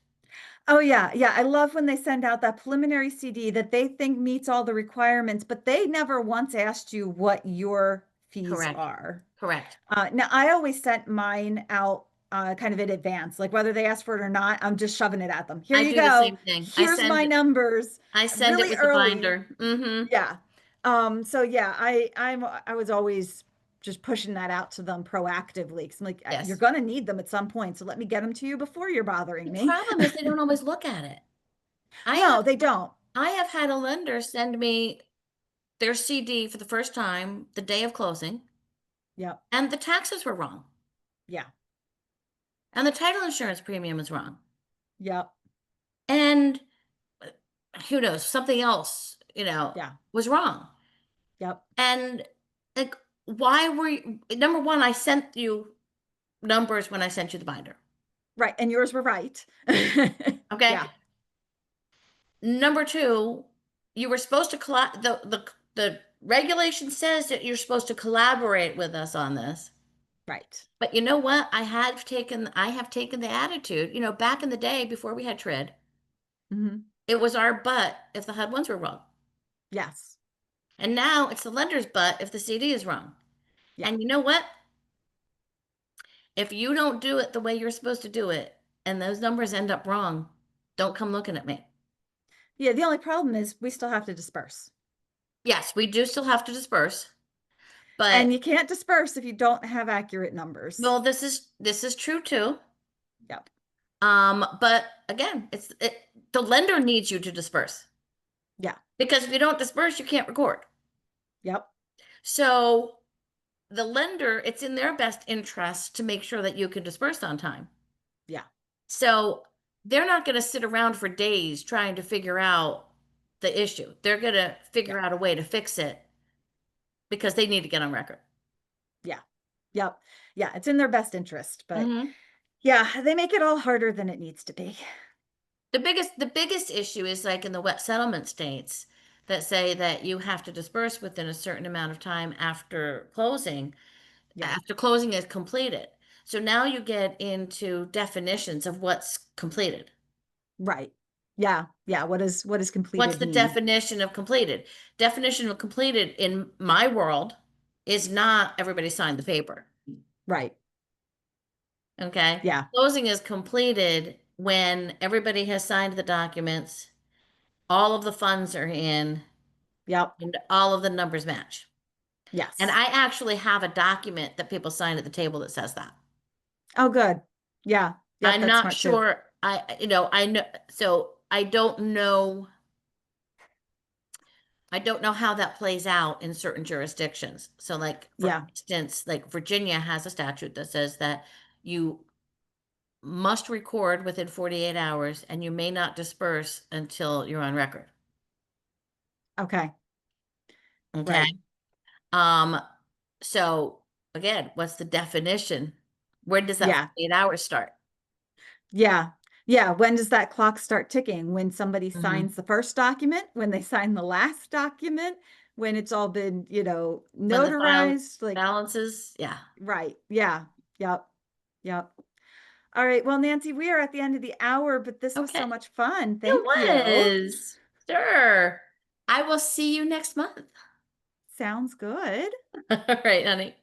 Oh yeah, yeah. I love when they send out that preliminary CD that they think meets all the requirements, but they never once asked you what your fees Correct. are. Correct. Now I always sent mine out kind of in advance, like whether they asked for it or not, I'm just shoving it at them. Here I you do the go. same thing. Here's my numbers I send it really with the early. binder. Mm-hmm. Yeah. So yeah, I was always just pushing that out to them proactively because I'm like, you're Yes. gonna need them at some point, so let me get them to you before you're The bothering me. problem is they don't always look at it. I have No, they don't. I have had a lender send me their CD for the first time the day of closing, Yep. and the taxes were wrong, Yeah. and the title insurance premium is wrong, Yep. and who knows, something else, Yeah. was wrong. Yep. And like, why were you, number one, I sent you numbers when I sent you the binder. Right. And yours were right. Okay. Yeah. Number two, you were supposed to the regulation says that you're supposed to collaborate with us on this. Right. But you know what? I have taken the attitude, back in the day before we had TRID, Hmm. it was our butt if the HUD ones were wrong. Yes. And now it's the lender's butt if the CD is wrong. Yeah. And you know what? If you don't do it the way you're supposed to do it and those numbers end up wrong, don't come looking at me. Yeah. The only problem is we still have to disperse. Yes, we do still have to disperse, but And you can't disperse if you don't have accurate numbers. well, this is true too. Yep. But again, the lender needs you to disperse Yeah. because if you don't disperse, you can't record. Yep. So the lender, it's in their best interest to make sure that you can disperse on time. Yeah. So they're not going to sit around for days trying to figure out the issue. They're going to Yeah. figure out a way to fix it because they need to get on record. Yeah. Yep. Yeah. It's in their best interest, but Hmm. yeah, they make it all harder than it needs to be. The biggest issue is like in the wet settlement states that say that you have to disperse within a certain amount of time Yeah. after closing is completed. So now you get into definitions of what's completed. Right. Yeah. Yeah. What does What's completed the mean? definition of completed? Definition of completed in my world is not everybody signed the paper. Right. Okay. Yeah. Closing is completed when everybody has signed the documents, all of the funds are in, Yep. and all of the numbers match. And Yes. I actually have a document that people sign at the table that says that. Oh, good. Yeah. Yep. I'm That's not smart too. sure. I know, so I don't know how that plays out in certain jurisdictions. So like for Yeah. instance, like Virginia has a statute that says that you must record within 48 hours and you may not disperse until you're on record. Okay. Okay. Right. Um, so again, what's the definition? Where does that Yeah. 48 hours start? Yeah. Yeah. When does that clock start ticking? When somebody Mhm. signs the first document, when they sign the last document, when it's all been, When the file notarized, like, balances? Yeah. right. Yeah. Yep. Yep. All right. Well, Nancy, we are at the end of the hour, but this was so Okay. much fun. Thank you. It was. Sure. I will see you next month. Sounds good. All right, honey.